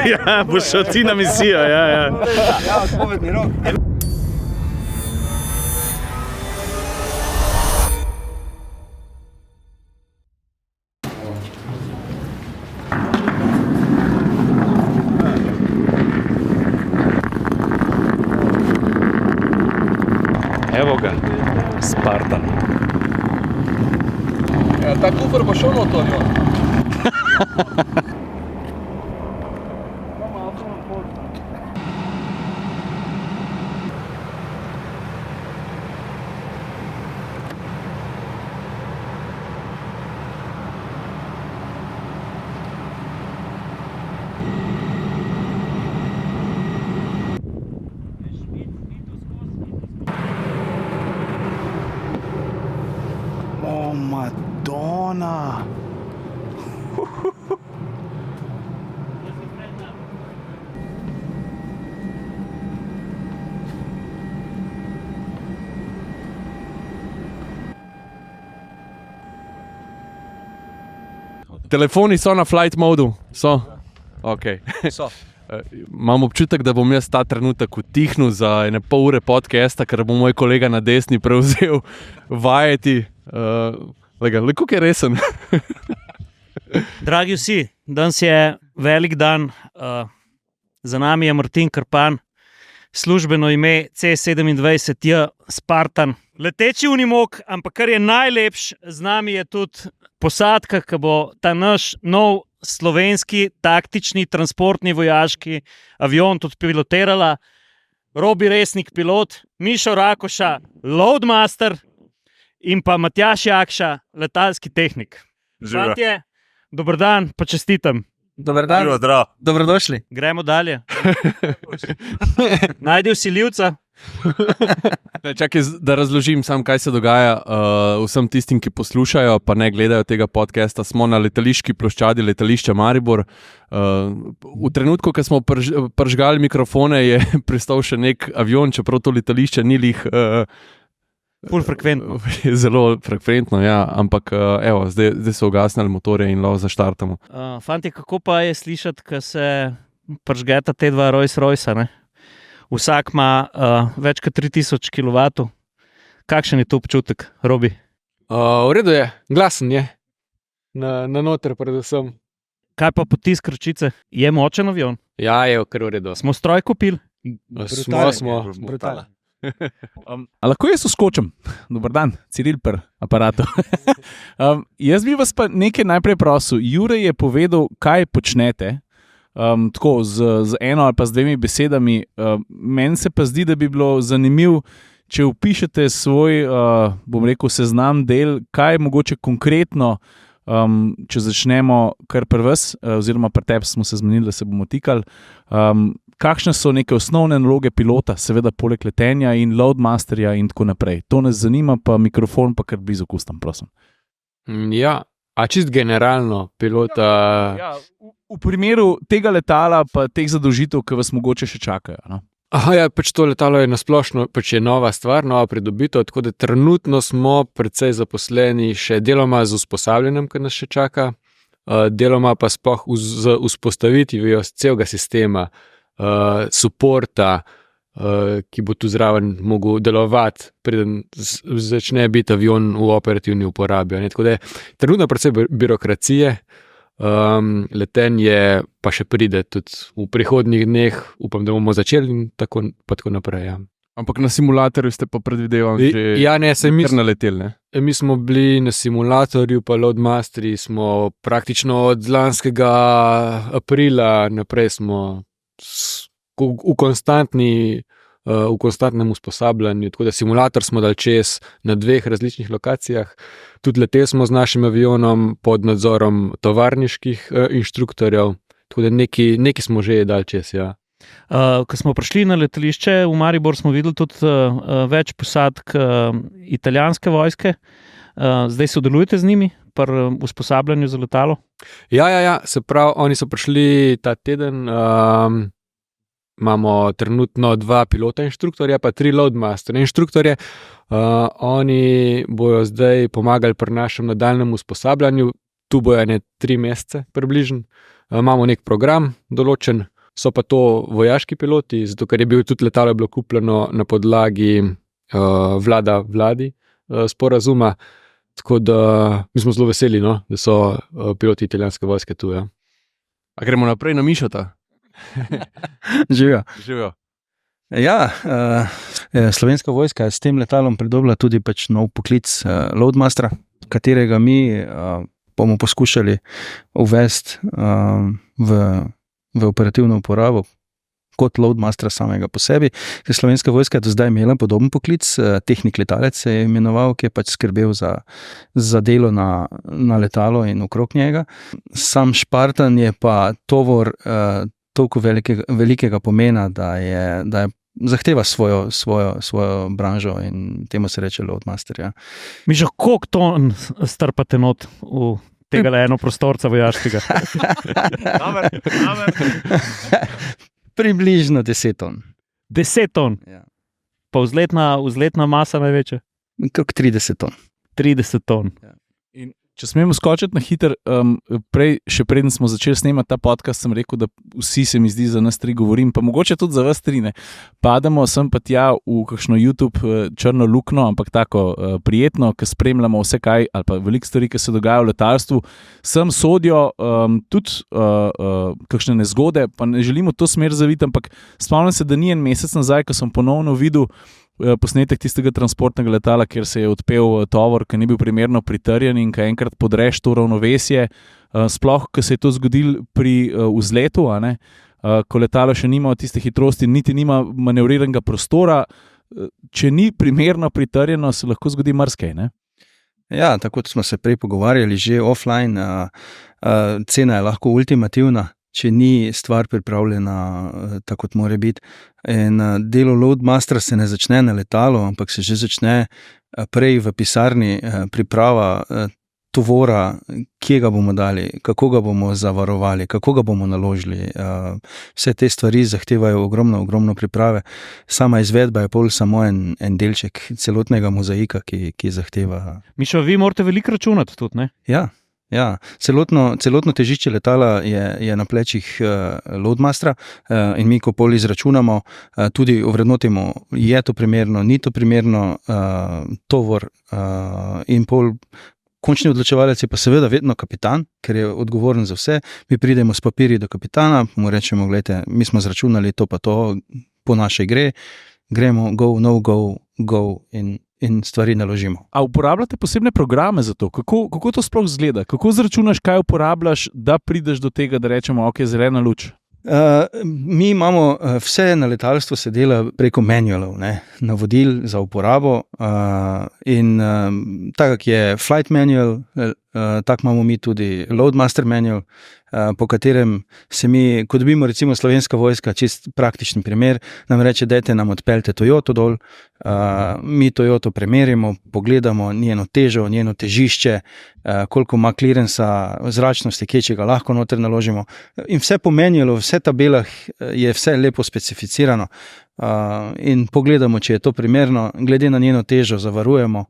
Ja, boš šel ti na misijo, ja. Ja, odpovedni rok. Evo ga, Spartan. Ja, ta kufer bo šel noto avion. O, Madonna. Telefoni so na flight modu, so? Okay. So. Imam občutek, da bom jaz ta trenutek utihnil za ene pol ure podcasta, ker bo moj kolega na desni prevzel vajeti. Kako je resen? Dragi vsi, danes je velik dan. Za nami je Martin Krpan, službeno ime C27J Spartan. Leteči unimog, ampak kar je najlepš, z nami je tudi posadka, ki bo ta naš nov slovenski taktični, transportni, vojaški avion tudi pilotirala. Robi Resnik pilot, Mišo Rakoša, loadmaster in pa Matjaž Jakša, letalski tehnik. Fantje, dober dan, pa čestitam. Dober dan, dobrodošli. Gremo dalje. Najdi vsiljivca. Čakaj, da razložim sam, kaj se dogaja vsem tistim, ki poslušajo, pa ne gledajo tega podcasta. Smo na letališki ploščadi letališča Maribor. V trenutku, ko smo pržgali mikrofone, je pristal še nek avion, čeprav to letališče ni lih Ful frekventno. Zelo frekventno, ja, ampak evo, zdaj so ugasnili motorje in lahko zaštartamo. Fantje, kako pa je slišati, ko se pržgeta te dva Rolls-Royce, ne? Vsak ima več kot 3000 kW. Kakšen je to občutek, Robi? V redu je, glasen je. Na noter predvsem. Kaj pa potisk ročice? Je močen avion? Ja, je kar v redu. Smo stroj kupili? Smo. Brutalen. A lahko jaz uskočim? Dobar dan, Ciril per aparatu. Jaz bi vas pa nekaj najprej prosil. Jure je povedal, kaj počnete. Tako z eno ali pa z dvemi besedami. Meni se pa zdi, da bi bilo zanimivo, če vpišete svoj, bom rekel, seznam del, kaj mogoče konkretno, če začnemo kar pri vas, oziroma pri tebi smo se zmenili, da se bomo tikali. Kakšne so neke osnovne naloge pilota, seveda poleg letenja in loadmasterja in tako naprej. To nas zanima, pa mikrofon pa kar blizu kustam, prosim. Ja, a čist generalno pilota... Ja, v primeru tega letala pa teh zadolžitev, ki vas mogoče še čakajo, no? Aha, ja, pač to letalo je nasplošno, pač je nova stvar, nova pridobitev, tako da trenutno smo precej zaposleni še deloma z usposabljanjem, ki nas še čaka, deloma pa sploh z vzpostavitvijo celega sistema, suporta, ki bo tu zraven mogel delovati, preden začne biti avion v operativni uporabi. Tako da je trenutno precej birokracije, letenje pa še pride tudi v prihodnjih dneh, upam, da bomo začeli in tako naprej. Ja. Ampak na simulatorju ste pa predvidevali že kar naleteli, ne? Mi smo bili na simulatorju, pa loadmasteri smo praktično od lanskega aprila naprej smo v konstantnem usposabljanju, tako da simulator smo dali čez na 2 različnih lokacijah. Tudi leteli smo z našim avionom pod nadzorom tovarniških inštruktorjev, tako da nekaj smo že dali čez, ja. Ko smo prišli na letališče v Maribor, smo videli tudi več posadk italijanske vojske. Zdaj sodelujete z njimi pri usposabljanju za letalo? Ja, se pravi, oni so prišli ta teden, imamo trenutno 2 pilota inštruktorja, pa 3 loadmaster inštruktorje. Oni bojo zdaj pomagali pri našem nadaljnjem usposabljanju. tu bojo 3 mesece približno. Imamo nek program določen, so pa to vojaški piloti, zato ker je bil tudi letalo bilo kupljeno na podlagi vladi sporazuma, tako da mi smo zelo veseli, no, da so piloti italijanske vojske tu. Ja. A gremo naprej na Mišota? Živijo. Ja, Slovenska vojska je s tem letalom pridobila tudi pač nov poklic loadmastera, katerega mi bomo poskušali uvesti v operativno uporabo kot loadmastera samega po sebi. Ker Slovenska vojska je do zdaj imela podoben poklic, tehnik letalec se je imenoval, ki je pač skrbel za delo na letalo in okrog njega. Sam Spartan je pa tovor toliko velikega pomena, da je zahteva svojo branžo in temu se reče loadmaster. Ja. Mišo, koliko ton strpate not v tega eno prostorca vojaškega? Približno 10 ton. 10 ton? Ja. Pa vzletna masa največja? Krog 30 ton. 30 ton. Ja. In če smemo skočiti na hiter, še preden smo začeli snemati ta podcast, sem rekel, da vsi se mi zdi za nas 3 govorim, pa mogoče tudi za vas 3 ne. Padamo sem pa tja v kakšno YouTube črno lukno, ampak tako prijetno, ki spremljamo vse kaj, ali pa veliko stvari, ki se dogajajo v letalstvu. Sem sodijo tudi kakšne nezgode, pa ne želimo to smer zaviti, ampak spomnim se, da ni en mesec nazaj, ko sem ponovno videl posnetek tistega transportnega letala, kjer se je odpel tovor, ki ni bil primerno pritrjen in ko enkrat podreš to ravnovesje, sploh, ko se je to zgodilo pri vzletu, ko letalo še nima tiste hitrosti, niti nima manevriranega prostora, če ni primerno pritrjeno, se lahko zgodi marsikaj, ne? Ja, tako smo se prej pogovarjali, že offline, cena je lahko ultimativna, če ni stvar pripravljena tako, kot mora biti. In delo loadmastera se ne začne na letalu, ampak se že začne prej v pisarni priprava tovora, kje ga bomo dali, kako ga bomo zavarovali, kako ga bomo naložili. Vse te stvari zahtevajo ogromno priprave. Sama izvedba je pol samo en delček celotnega mozaika, ki zahteva. Mišo, vi morate veliko računati tudi, ne? Ja, celotno težišče letala je na plečih loadmastera in mi, ko pol izračunamo, tudi ovrednotimo, je to primerno, ni to primerno, tovor in pol. Končni odločevalec je pa seveda vedno kapitan, ker je odgovoren za vse. Mi pridemo s papirji do kapitana, mu rečemo, gledajte, mi smo zračunali to pa to, po naše gremo, go, no go in stvari naložimo. A uporabljate posebne programe za to? Kako to sploh izgleda? Kako zračunaš, kaj uporabljaš, da prideš do tega, da rečemo, ok, zelena luč? Mi imamo vse na letalstvu se dela preko manualov, navodil za uporabo in tak je flight manual, tak imamo mi tudi loadmaster manual, po katerem se mi, ko dobimo recimo Slovenska vojska, čist praktični primer, nam reče, dajte nam odpeljte Toyoto dol, mi Toyoto premerimo, pogledamo njeno težo, njeno težišče, koliko ima clearansa, zračnosti, kje če ga lahko noter naložimo in vse po manualu, vse tabelah je vse lepo specificirano in pogledamo, če je to primerno, glede na njeno težo zavarujemo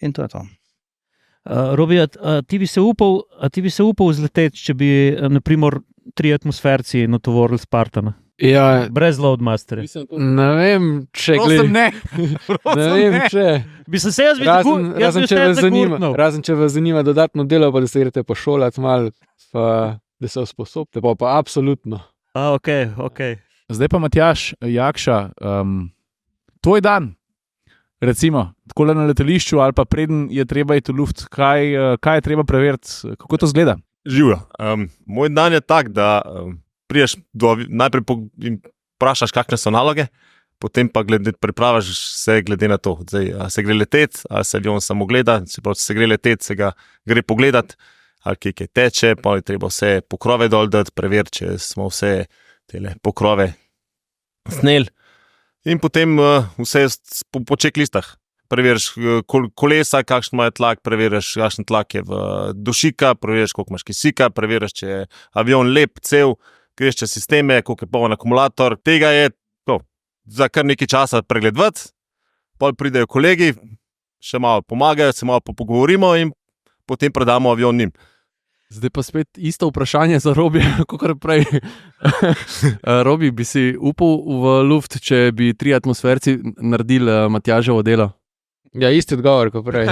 in to je to. Robi, ti bi se upal zleteti, če bi, naprimer, 3 atmosferci natovorili Spartana? Ja, brez loadmasterja. Ne vem, če ne. Ne vem, če. Bi se jaz videl, razen če vas zanima dodatno delo, pa da se greste pošolati malo, pa da se usposobite, pa absolutno. Ok. Zdaj pa Matjaž, Jakša, tvoj dan, recimo, tako na letališču ali pa preden je treba iti v luft, kaj je treba preveriti, kako to izgleda? Živijo. Moj dan je tak, da priješ najprej in vprašaš, kakšne so naloge, potem pa pripraviš vse glede na to. Zdaj, se gre leteti, ali se avion samo gleda, se gre leteti, se ga gre pogledati, ali kaj teče, pa je treba vse pokrove dol dati, preveriti, če smo vse tele pokrove sneli. In potem vse po checklistah. Preveriš kolesa, kakšen ima tlak, preveriš, kakšen tlak je v dušika, preveriš, koliko imaš kisika, preveriš, če je avion lep, cel, greš čez sisteme, koliko je poln akumulator. Tega je za kar nekaj časa pregledovati, potem pridejo kolegi, še malo pomagajo, se malo pogovorimo in potem predamo avion njim. Zdaj pa spet isto vprašanje za Robi, kot prej. Robi, bi si upal v luft, če bi 3 atmosferci naredili Matjaževo delo? Ja, isti odgovor, kot prej.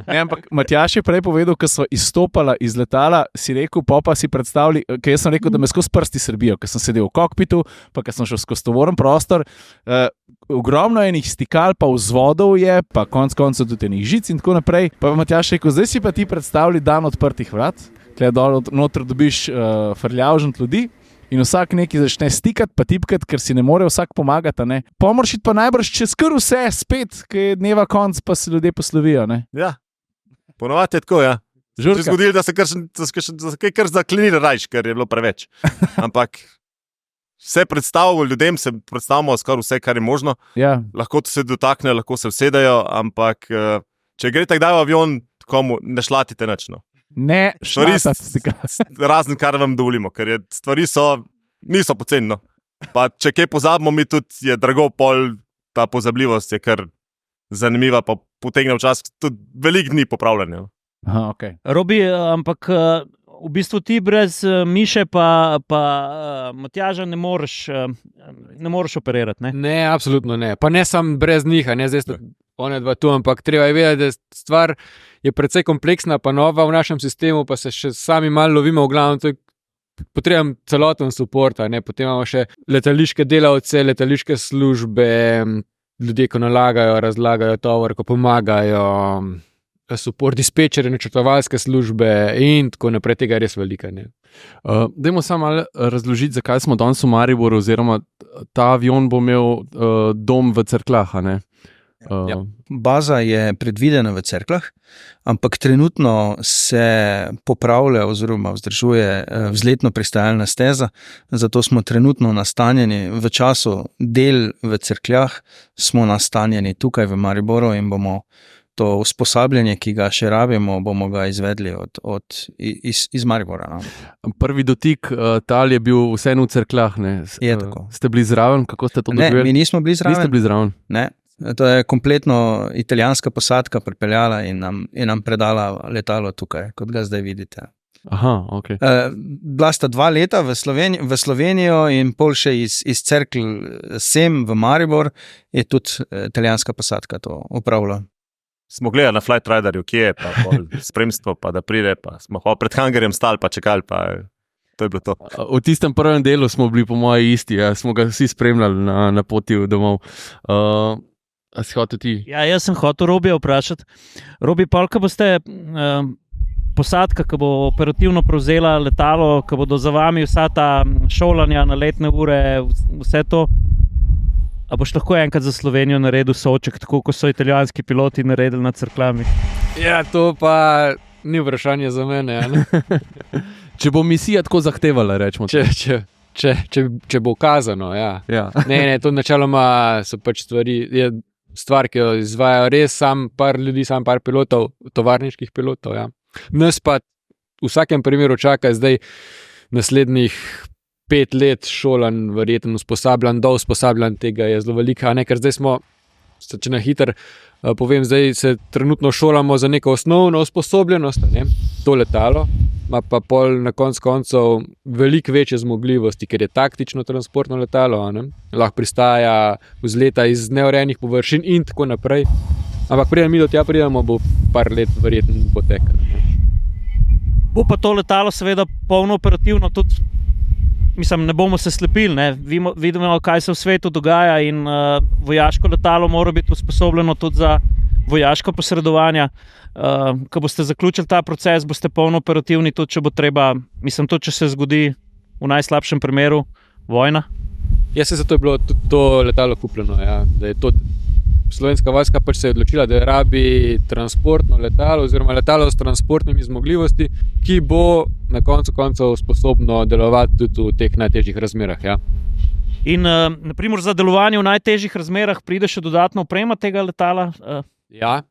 Ne, ampak Matjaž je prej povedal, ko so izstopala iz letala, si rekel, pa si predstavljali, ker jaz sem rekel, da me skozi prsti srbijo, ker sem sedel v kokpitu, pa ker sem šel skozi tovoren prostor. Ogromno enih stikal, pa vzvodov je, pa konec koncev tudi enih žic in tako naprej. Pa Matjaž rekel, zdaj si pa ti predstavljali dan odprtih vrat, tukaj dol noter dobiš frljavžent ljudi. In vsak neki začne stikati, pa tipkati, ker si ne more vsak pomagati. Pomoraš iti pa najbrž čez kar vse, spet, ki je dneva konc, pa se ljudje poslovijo. Ne? Ja, ponovadi je tako, ja. Že se zgodilo, da se kar zaklinili rajš, ker je bilo preveč. Ampak vse ljudem se predstavimo skoraj vse, kar je možno. Ja. Lahko se dotakne, lahko se usedejo, ampak če gre tak daj v avion, komu ne šlatite nič. No. Ne, razen kar vam dovolimo, ker stvari niso poceni. No. Pa če kaj pozabimo, mi tudi je drago pol, ta pozabljivost je kar zanimiva, pa potegne včasih tudi veliko dni popravljanja. Aha, okay. Robi, ampak v bistvu ti brez Miše pa Matjaža ne moreš operirati. Ne, absolutno ne. Pa ne samo brez njih, ne zdaj sta one dva tu, ampak treba je vedeti, da stvar je precej kompleksna, pa nova v našem sistemu, pa se še sami malo lovimo v glavnem, to je potreben celoten support, potem imamo še letališke delavce, letališke službe, ljudje, ko nalagajo, razlagajo tovor, ko pomagajo, support dispečerje, načrtovalske službe in tako naprej, tega je res velika. Dajmo samo malo razložiti, zakaj smo danes v Mariboru, oziroma ta avion bo imel dom v Cerkljah, ne? Ja. Baza je predvidena v Cerkljah, ampak trenutno se popravlja oziroma vzdržuje vzletno pristajalna steza, zato smo trenutno nastanjeni v času del v Cerkljah, smo nastanjeni tukaj v Mariboru in bomo to usposabljanje, ki ga še rabimo, bomo ga izvedli iz Maribora. No. Prvi dotik tal je bil vseeno v Cerkljah, ne? Je tako. Ste bili zraven, kako ste to doživeli? Ne, mi nismo bili zraven. Niste bili zraven? Ne. To je kompletno italijanska posadka pripeljala in nam predala letalo tukaj, kot ga zdaj vidite. Aha, ok. Bila sta 2 leta v Slovenijo in pol še iz Cerkelj sem v Maribor je tudi italijanska posadka to upravila. Smo gledali na Flight Riderju, kje je, pa spremstvo, pa da pride, pa smo pred hangarjem stali, pa čekali, pa to je bilo to. V tistem prvem delu smo bili po moje isti, smo ga vsi spremljali na poti domov. A si hotel ti? Ja, jaz sem hotel Robija vprašati. Robi, ko boste posadka, ki bo operativno prevzela letalo, ki bodo za vami vsa ta šolanja na letne ure, vse to, a boš lahko enkrat za Slovenijo naredil sooček, tako kot so italijanski piloti naredili nad Cerkljami? Ja, to pa ni vprašanje za mene. Če bo misija tako zahtevala, rečemo. Če bo ukazano, ja. Ne, to načeloma so pač stvar, ki jo izvajajo res sam par ljudi, sam par pilotov, tovarniških pilotov. Ja. Nas pa v vsakem primeru čaka zdaj naslednjih 5 let šolan, verjetno usposabljan, do usposabljan tega je zelo velika, ker zdaj smo, če na hiter povem, zdaj se trenutno šolamo za neko osnovno usposobljenost, to letalo, ima pa pol na koncev veliko večje zmogljivosti, ker je taktično transportno letalo, lahko pristaja, vzleta iz neurejenih površin in tako naprej. Ampak preden mi do tja pridemo, bo par let verjetno potekalo. Bo pa to letalo seveda polno operativno tudi, mislim, ne bomo se slepili, ne? Vidimo, kaj se v svetu dogaja in vojaško letalo mora biti usposobljeno tudi za vojaško posredovanja. Ko boste zaključili ta proces, boste polno operativni tudi, če bo treba, mislim, tudi, če se zgodi v najslabšem primeru vojna. Ja, zato je bilo to letalo kupljeno, ja. Da je to Slovenska vojska pač se je odločila, da rabi transportno letalo oziroma letalo s transportnimi zmogljivosti, ki bo na koncu sposobno delovati tudi v teh najtežjih razmerah. Ja. In naprimer za delovanje v najtežjih razmerah pride še dodatna oprema tega letala? Ja,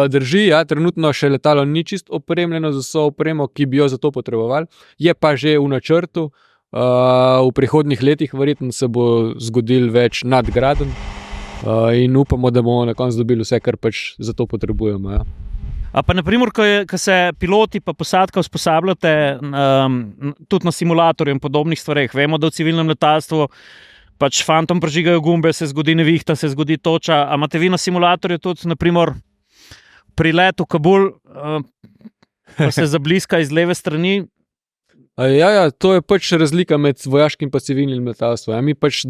drži, ja, trenutno še letalo ni čisto opremljeno z vso opremo, ki bi jo za to potrebovali. Je pa že v načrtu, v prihodnjih letih verjetno se bo zgodil več nadgradenj. In upamo, da bomo na koncu dobili vse, kar pač za to potrebujemo. Ja. A pa, naprimer, ko se piloti pa posadka usposabljate tudi na simulatorju in podobnih stvareh. Vemo, da v civilnem letalstvu pač fantom prežigajo gumbe, se zgodi nevihta, se zgodi toča. A imate vi na simulatorju tudi, naprimer, pri letu Kabul, ko se zabliska iz leve strani? Ja, to je pač razlika med vojaškim in civilnim letalstvom. Mi pač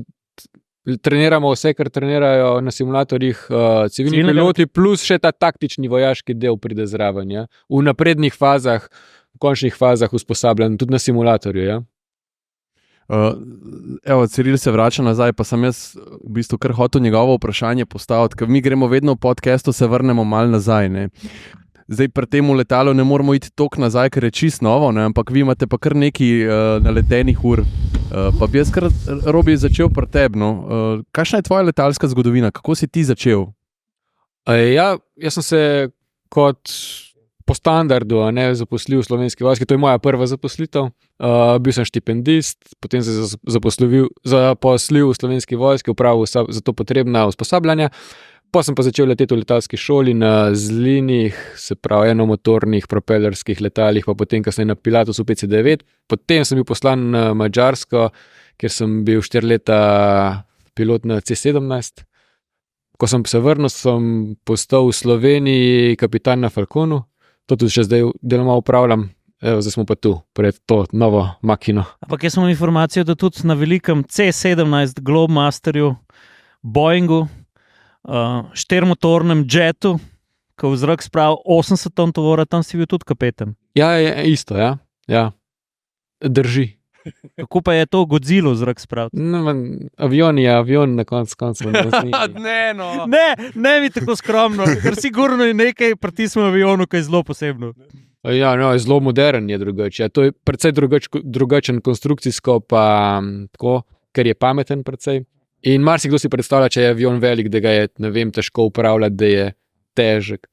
treniramo vse, kar trenirajo na simulatorjih civilni piloti, plus še ta taktični vojaški del pride zraven. Ja? V naprednih fazah, v končnih fazah usposabljen, tudi na simulatorju. Ja? Evo, Ciril se vrača nazaj, pa sem jaz v bistvu kar hotel njegovo vprašanje postaviti, ker mi gremo vedno v podcastu, se vrnemo malo nazaj. Ne? Zdaj pri tem letalu ne moramo iti toliko nazaj, ker je čisto novo, ne? Ampak vi imate pa kar nekaj naletenih ur. Pa bi jaz kar, Robi, začel pri tebi. No? Kakšna je tvoja letalska zgodovina? Kako si ti začel? Jaz sem se kot po standardu zaposlil v Slovenski vojski. To je moja prva zaposlitev. Bil sem štipendist, potem se zaposlil v Slovenski vojski, opravil za to potrebna usposabljanja. Potem sem pa začel leteti v letalski šoli na zlinih, se pravi enomotornih propelerskih letalih, pa potem kasneje na Pilatusu PC-9. Potem sem bil poslan na Madžarsko, kjer sem bil 4 leta pilot na C-17. Ko sem se vrnil, sem postal v Sloveniji kapitan na Falconu. To tudi še zdaj deloma upravljam. Evo, zdaj smo pa tu, pred to novo makino. Ampak jaz imam informacijo, da tudi na velikem C-17 Globemasterju, Boeingu, 4-motornem jetu, ko v zrak spravi 80 ton tovora, tam si bil tudi kapetan. Ja, isto, ja. Drži. Kako pa je to Godzilla v zrak spraviti? Avion je avion na koncu. Ne mi tako skromno, ker sigurno je nekaj pri tistem avionu, ki je zelo posebno. Ja, zelo modern je drugače. To je precej drugačen konstrukcijsko, pa tako, ker je pameten precej. In marsikdo si predstavlja, če je avion velik, da ga je, težko upravljati, da je težek.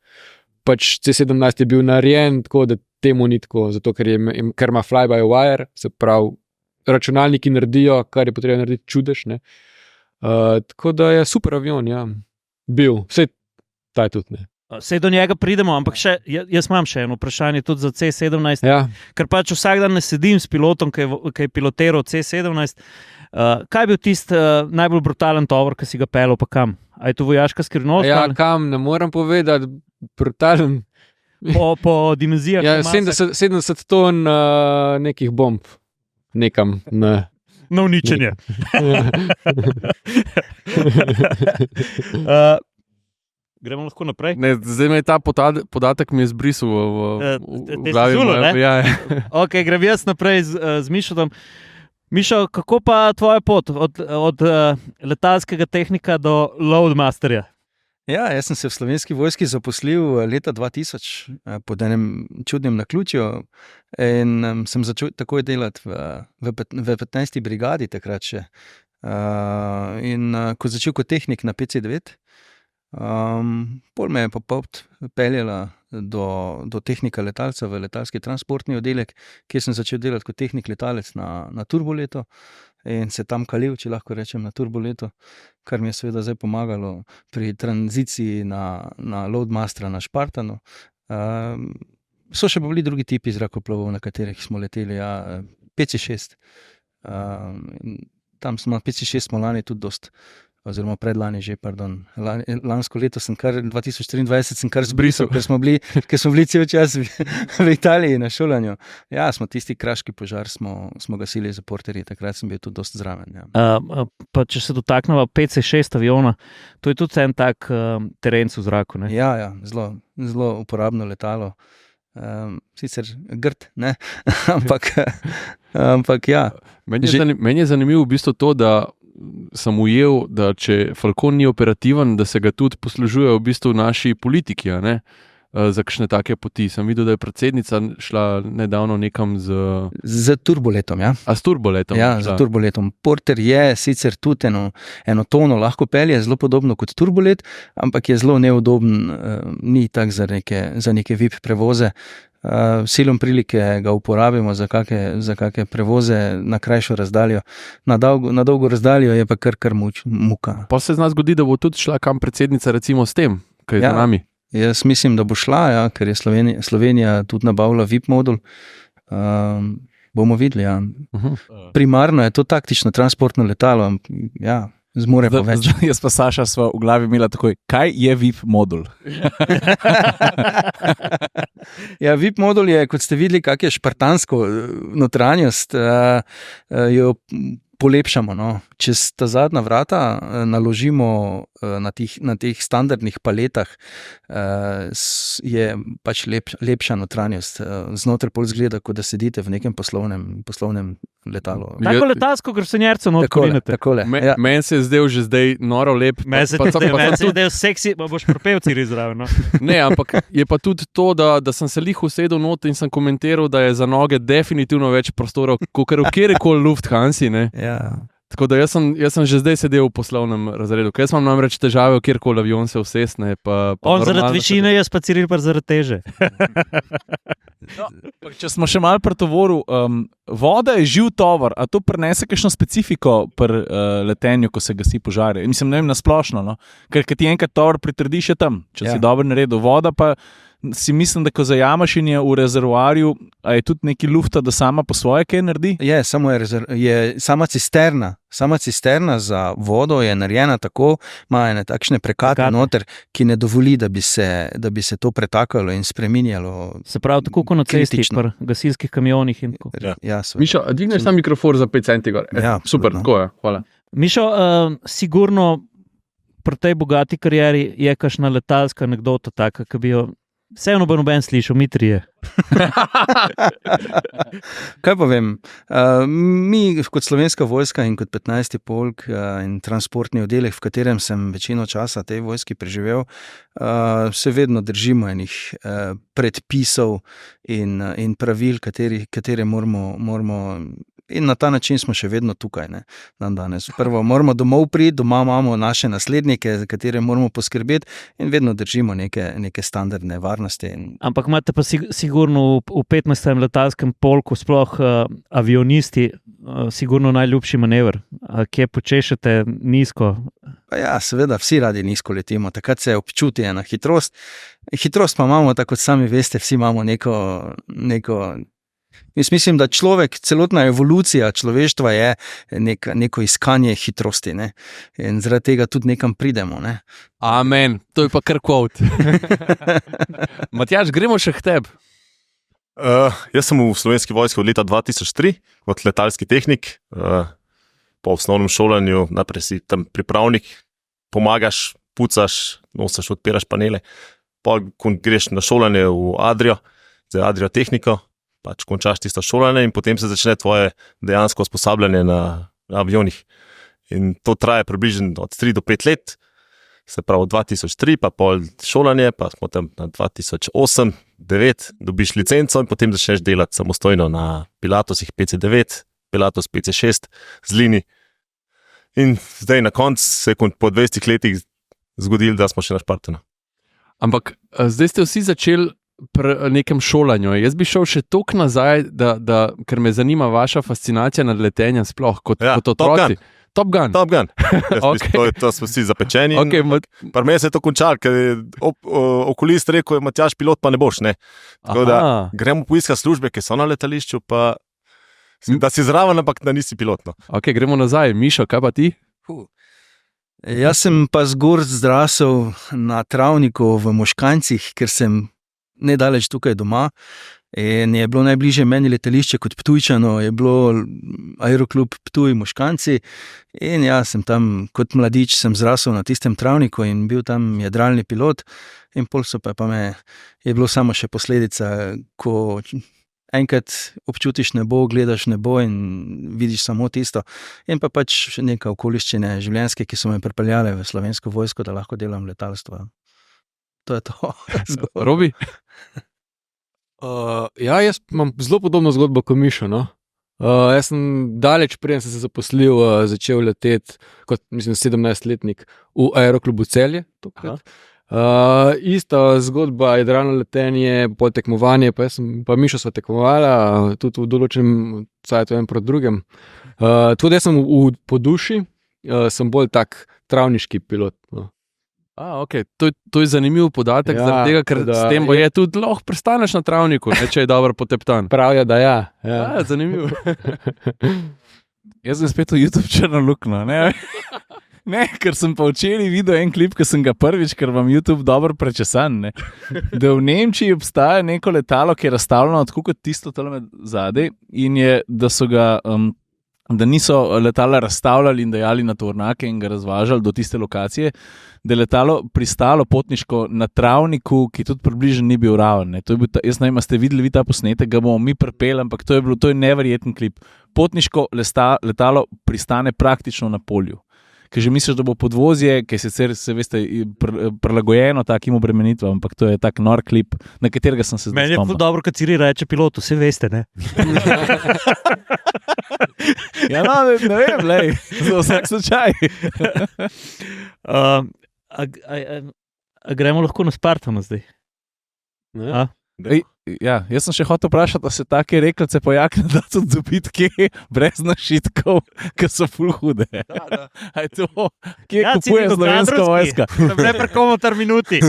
Pač C-17 je bil narejen tako, da temu ni tako, zato ker ima fly-by-wire, se pravi, računalniki naredijo, kar je potrebno narediti čudež. Tako da je super avion, ja. Bil, vse ta je tudi, ne. Sej do njega pridemo, ampak jaz imam še eno vprašanje tudi za C-17, ker pač vsak dan ne sedim s pilotom, ki je pilotiral C-17. Kaj je bil tisti najbolj brutalen tovor, ki si ga pelil, pa kam? A je to vojaška skrivnost? Ja, kam, ne morem povedati, brutalen. Po dimenzijah? Ja, 70 ton nekih bomb, nekam. Na uničenje. Gremo lahko naprej? Ne, zdaj me je ta podatek mi je zbrisal v glavi. Ok, grem jaz naprej z Mišotom. Mišo, kako pa tvoja pot od letalskega tehnika do loadmasterja? Ja, jaz sem se v Slovenski vojski zaposlil leta 2000 pod enim čudnim naključju in sem začel takoj delati v 15. brigadi takrat še. In ko začel kot tehnik na PC-9, pol me je pa pot peljala do tehnika letalca v letalski transportni oddelek, kjer sem začel delati kot tehnik letalec na turboletu in se tam kalil, če lahko rečem, na turboletu, kar mi je seveda zdaj pomagalo pri tranziciji na loadmastera na Spartanu. So še bili drugi tipi zrakoplovov, na katerih smo leteli, PC-6. Tam smo na PC-6 smo lani tudi dost, oziroma predlani že, lansko leto sem kar, 2023 sem kar zbrisal, ker smo bili cel čas v Italiji na šolanju. Ja, smo tisti kraški požar, smo gasili za porterji, takrat sem bil tudi dosti zraven. Ja. Pa če se dotaknemo PC-6 aviona, to je tudi en tak teren v zraku, ne? Ja, zelo uporabno letalo. Sicer grd, ne? ampak ja. Meni je zanimivo v bistvu to, da sem ujel, da če Falcon ni operativen, da se ga tudi poslužujejo v bistvu naši politiki, za kakšne take poti. Sem videl, da je predsednica šla nedavno nekam z turboletom, ja. A s turboletom? Ja, z turboletom. Porter je sicer tudi eno tono lahko pelje, zelo podobno kot turbolet, ampak je zelo neudoben, ni tak za neke VIP prevoze. Silom prilike ga uporabimo za kakšne prevoze na krajšo razdaljo. Na dolgo razdaljo je pa kar muka. Pa se z nas zgodi, da bo tudi šla kam predsednica recimo s tem, kaj je za nami. Jaz mislim, da bo šla, ja, ker je Slovenija tudi nabavila VIP modul. Bomo videli. Ja. Primarno je to taktično transportno letalo, ja, zmore pa več. Jaz pa Saša sva v glavi imela takoj, kaj je VIP modul? Ja, VIP modul je, kot ste videli, kak je špartansko notranjost, jo polepšamo. No. Čez ta zadnja vrata naložimo na teh standardnih paletah, je pač lepša notranjost. Znotraj pol zgleda, kot da sedite v nekem poslovnem letalu. Tako letalsko grsenjerco Takole. Meni se je zdel že zdaj noro lep. Meni se je zdel seksi, pa boš propevci izraven. No? Ne, ampak je pa tudi to, da sem se lih usedel not in sem komentiral, da je za noge definitivno več prostora, kot v kjerkoli Lufthansi. Ja. Tako da jaz sem že zdaj sedel v poslovnem razredu, ker jaz imam namreč težave, kjerkoli avion se usesne. On zaradi višine, jaz pa Ciril pa zaradi teže. Če smo še malo pri tovoru, voda je živ tovor, a to prinese kakšno specifiko pri letenju, ko se gasi požare? Mislim, ne vem, nasplošno, no? Ker ti enkrat tovor pritrdiš, je tam, če si dobro naredil. Voda pa si mislim, da ko zajamaš in je v rezervoarju, a je tudi neki lufta, da sama po svoje kaj naredi? Je, samo je sama cisterna. Sama cisterna za vodo je narejena tako, ima ene takšne prekate noter, ki ne dovoli, da bi se to pretakalo in spreminjalo. Se pravi, tako kot na cesti, pri gasilskih kamionih in tako. Ja, Mišo, dvigneš sam mikrofon za 5 centi gor. Ja, super, tako je, hvala. Mišo, sigurno pri tej bogati karieri je kakšna letalska anekdota taka, ki bi jo vseeno bo noben slišal, mi trije. Kaj pa vem, mi kot Slovenska vojska in kot 15. polk in transportni oddelek, v katerem sem večino časa tej vojski preživel, se vedno držimo enih predpisov in pravil, katere moramo in na ta način smo še vedno tukaj, ne, dan danes. Prvo moramo domov priti, doma imamo naše naslednike, za katere moramo poskrbeti in vedno držimo neke standardne varnosti. Ampak imate pa sigurno v 15. letalskem polku, sploh avionisti, sigurno najljubši manever, kje počešete nizko. Pa ja, seveda, vsi radi nizko letimo, takrat se občuti ena hitrost. Hitrost pa imamo, tako kot sami veste, vsi imamo neko Jaz mislim, da celotna evolucija človeštva je neko iskanje hitrosti, ne? In zaradi tega tudi nekam pridemo. Ne? Amen, to je pa kar quote. Matjaž, gremo še k tebi. Jaz sem v Slovenski vojski od leta 2003 kot letalski tehnik. Po osnovnem šolanju najprej si tam pripravnik, pomagaš, pucaš, nosiš, odpiraš panele. Ko greš na šolanje v Adrio, za Adrio tehniko, pač končaš tisto šolanje in potem se začne tvoje dejansko usposabljanje na avionih. In to traja približno od 3 do 5 let, se pravi 2003, pa pol šolanje, pa smo tam na 2008, 2009, dobiš licenco in potem začneš delati samostojno na Pilatosih PC9, Pilatos PC6 z Lini. In zdaj na koncu se je po 20 letih zgodilo, da smo še na Špartanu. Ampak zdaj ste vsi začeli pri nekem šolanju. Jaz bi šel še toliko nazaj, ker me zanima vaša fascinacija nad letenjem sploh, kot otroci. Top Gun. Okay. To smo vsi zapečeni. Okay, Pri meni se je to končalo, ker je okulist rekel, Matjaž, pilot pa ne boš. Ne? Tako da gremo poiskati službe, ki so na letališču, pa da si zraven, ampak da nisi pilot. No. Ok, gremo nazaj. Mišo, kaj pa ti? Jaz sem pa zgor zrasel na travniku v Moškancih, ker sem nedaleč tukaj doma in je bilo najbližje meni letališče kot Ptujčano, je bilo Aeroklub Ptuj Moškanci in jaz sem tam kot mladič sem zrasel na tistem travniku in bil tam jadralni pilot in pol so pa me, je bilo samo še posledica, ko enkrat občutiš nebo, gledaš nebo in vidiš samo tisto in pa pač neka okoliščine življenjske, ki so me pripeljale v Slovensko vojsko, da lahko delam letalstvo. To je to. Robi? Ja, jaz imam zelo podobno zgodbo kot Mišo. No? Jaz sem daleč preden sem se zaposlil, začel leteti kot, mislim, 17-letnik v Aeroklubu Celje. Ista zgodba, jadralno letenje, pol tekmovanje, pa Mišo sva tekmovala, tudi v določenem cajtu en proti drugem. Tudi jaz sem po duši, sem bolj tak travniški pilot. No. Okay. To je zanimiv podatek, zaradi tega, ker s tem je tudi lahko pristaneš na travniku, če je dobro poteptan. Pravijo, da ja. Zanimivo. Jaz sem spet v YouTube črno luknjo. Ne, ker sem pa včeraj videl en klip, ki sem ga prvič, ker vam YouTube dobro prečesan. Ne? Da v Nemčiji obstaja neko letalo, ki je razstavljeno tako kot tisto tole zadaj in je, da so ga. Da niso letala razstavljali in dajali na tovornjake in ga razvažali do tiste lokacije, da je letalo pristalo potniško na travniku, ki tudi približno ni bil raven. Jaz ne vem, ste videli vi ta posnetek, ga bomo mi prepeli, ampak to je neverjeten klip. Potniško letalo pristane praktično na polju. Ker že misliš, da bo podvozje, ki je sicer, se veste, prilagojeno takim obremenitvam, ampak to je tak nor klip, na katerega sem se zdaj spomnil. Meni je dobro, kad Ciri reče pilotu, vse veste, ne? Ja, no, ne vem, lej, za vsak slučaj. Gremo lahko na Spartano zdaj? Ja, jaz sem še hotel vprašati, da se take rekelce po jakni da tudi dobiti kje brez našitkov, ki so ful hude. A je to, kje kupuje Slovenska vojska? Ne prekomo minuti.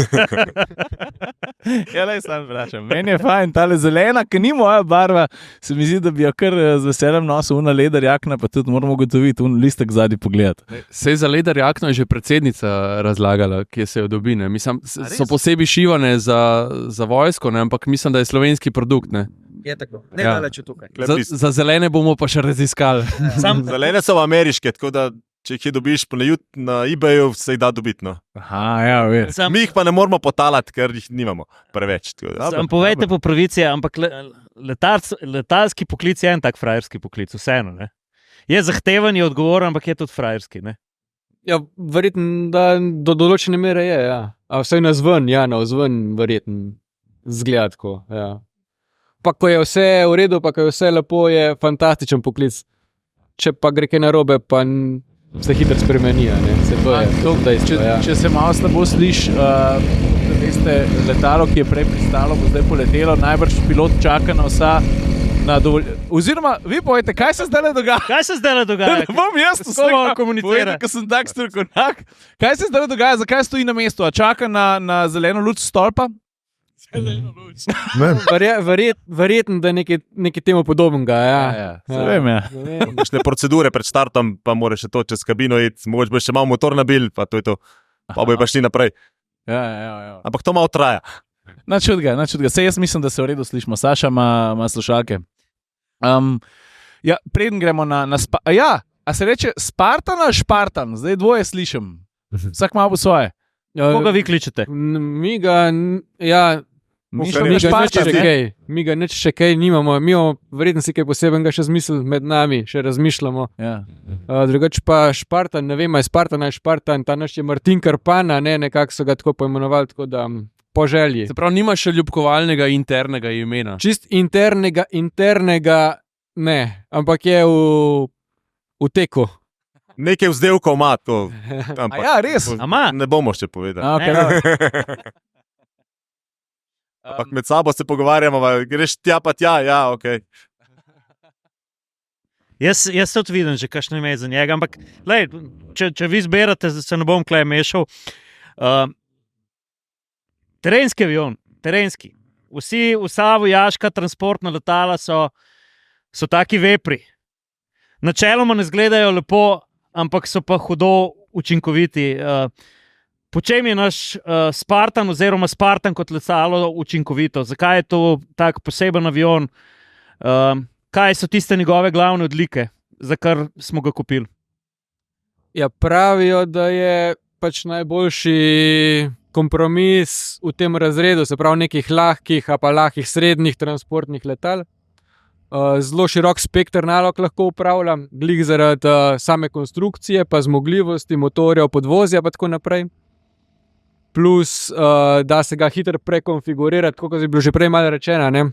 Ja, lej, sam vprašam. Meni je fajn, tale zelena, ki ni moja barva, se mi zdi, da bi jo kar z veseljem nosil una leder jakna, pa tudi moramo ugotoviti un listek zadnji pogledati. Sej za leder jakno je že predsednica razlagala, kje se jo dobi. Mislim, so posebej šivane za vojsko, ne? Ampak mislim, da je slovenski produkt. Ne? Je tako, ne daleč od tukaj. Za zelene bomo pa še raziskali. Zelene so ameriške, tako da če jih dobiš na eBayu, se jih da dobiti. No. Aha, ja, ver. Mi jih pa ne moramo potalati, ker jih nimamo preveč. Sam povejte po pravici, ampak letalski poklic je en tak frajerski poklic, vseeno. Ne? Je zahteven, je odgovoren, ampak je tudi frajerski. Ne? Ja, verjetno, da do določene mere je, ja. A vsaj na zven, verjetno. Zgledko, ja. Pa ko je vse v redu, pa ko je vse lepo, je fantastičen poklic. Če pa gre kaj narobe, pa se hitro spremeni. Če se malo slabo sliši, veste, letalo, ki je prej pristalo, bo zdaj poletelo, najbrž pilot čaka na vsa. Oziroma, vi povejte, kaj se zdaj dogaja? Kaj se zdaj dogaja? Ne bom jaz to samo komuniciral, ker sem tak strokovnjak. Kaj se zdaj dogaja, zakaj stoji na mestu? A čaka na zeleno luč stolpa? Verjetno, da je nekaj temu podobnega. Vem, ja. Kakšne procedure pred startom, pa moraš še to čez kabino iti, mogoče boš še malo motor nabil, pa to je to. Pa bojo pa šli naprej. Ja. Ampak to malo traja. Nič hudega. Sej jaz mislim, da se v redu slišimo. Saša ima slušalke. Preden gremo na a se reče Spartan ali Špartan? Zdaj dvoje slišim. Vsak malo po svoje. Koga vi kličete? Mi ga nič še kaj nimamo, mi imamo verjetno si kaj posebenega še zmisel med nami, še razmišljamo. Ja. Drugače pa Špartan, ne vem, je Spartan ali Špartan, ta naš je Martin Karpan, nekako so ga tako poimenovali, tako da po želji. Se pravi, nima še ljubkovalnega internega imena. Čist internega ne, ampak je v teku. Nekaj vzdevkov ima to. Ja, res. Ne bomo še povedali. Okay. Ampak med sabo se pogovarjamo, greš tja pa tja, ja, ok. Jaz tudi vidim že kakšno ime za njega, ampak lej, če vi zberate, se ne bom klej mešal. Terenski avion, terenski. Vsa vojaška transportna letala so taki vepri. Načeloma ne izgledajo lepo, ampak so pa hudo učinkoviti. Po čem je naš Spartan oziroma Spartan kot letalo učinkovito? Zakaj je to tak poseben avion? Kaj so tiste njegove glavne odlike, za kar smo ga kupili? Ja, pravijo, da je pač najboljši kompromis v tem razredu, se pravi nekih lahkih, a pa lahkih srednjih transportnih letal. Zelo širok spekter nalog lahko upravljam, glih zaradi same konstrukcije, pa zmogljivosti motorjev, podvozja pa tako naprej. Plus, da se ga hitro prekonfigurirati, kot je bilo že prej malo rečeno, ne?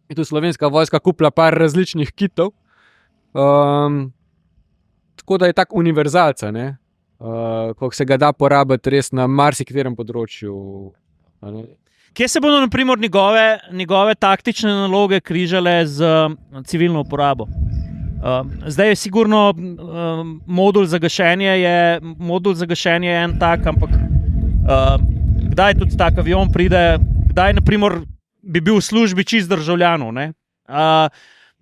Je tu Slovenska vojska kupila par različnih kitov, tako da je tak univerzalca, ne? Koliko se ga da porabiti res na marsikaterem področju. Kje se bodo na primer njegove taktične naloge križale z civilno uporabo? Zdaj je sigurno modul za gašenje je en tak, ampak Kdaj tudi tak avion pride, kdaj naprimer, bi bil v službi čist državljanov.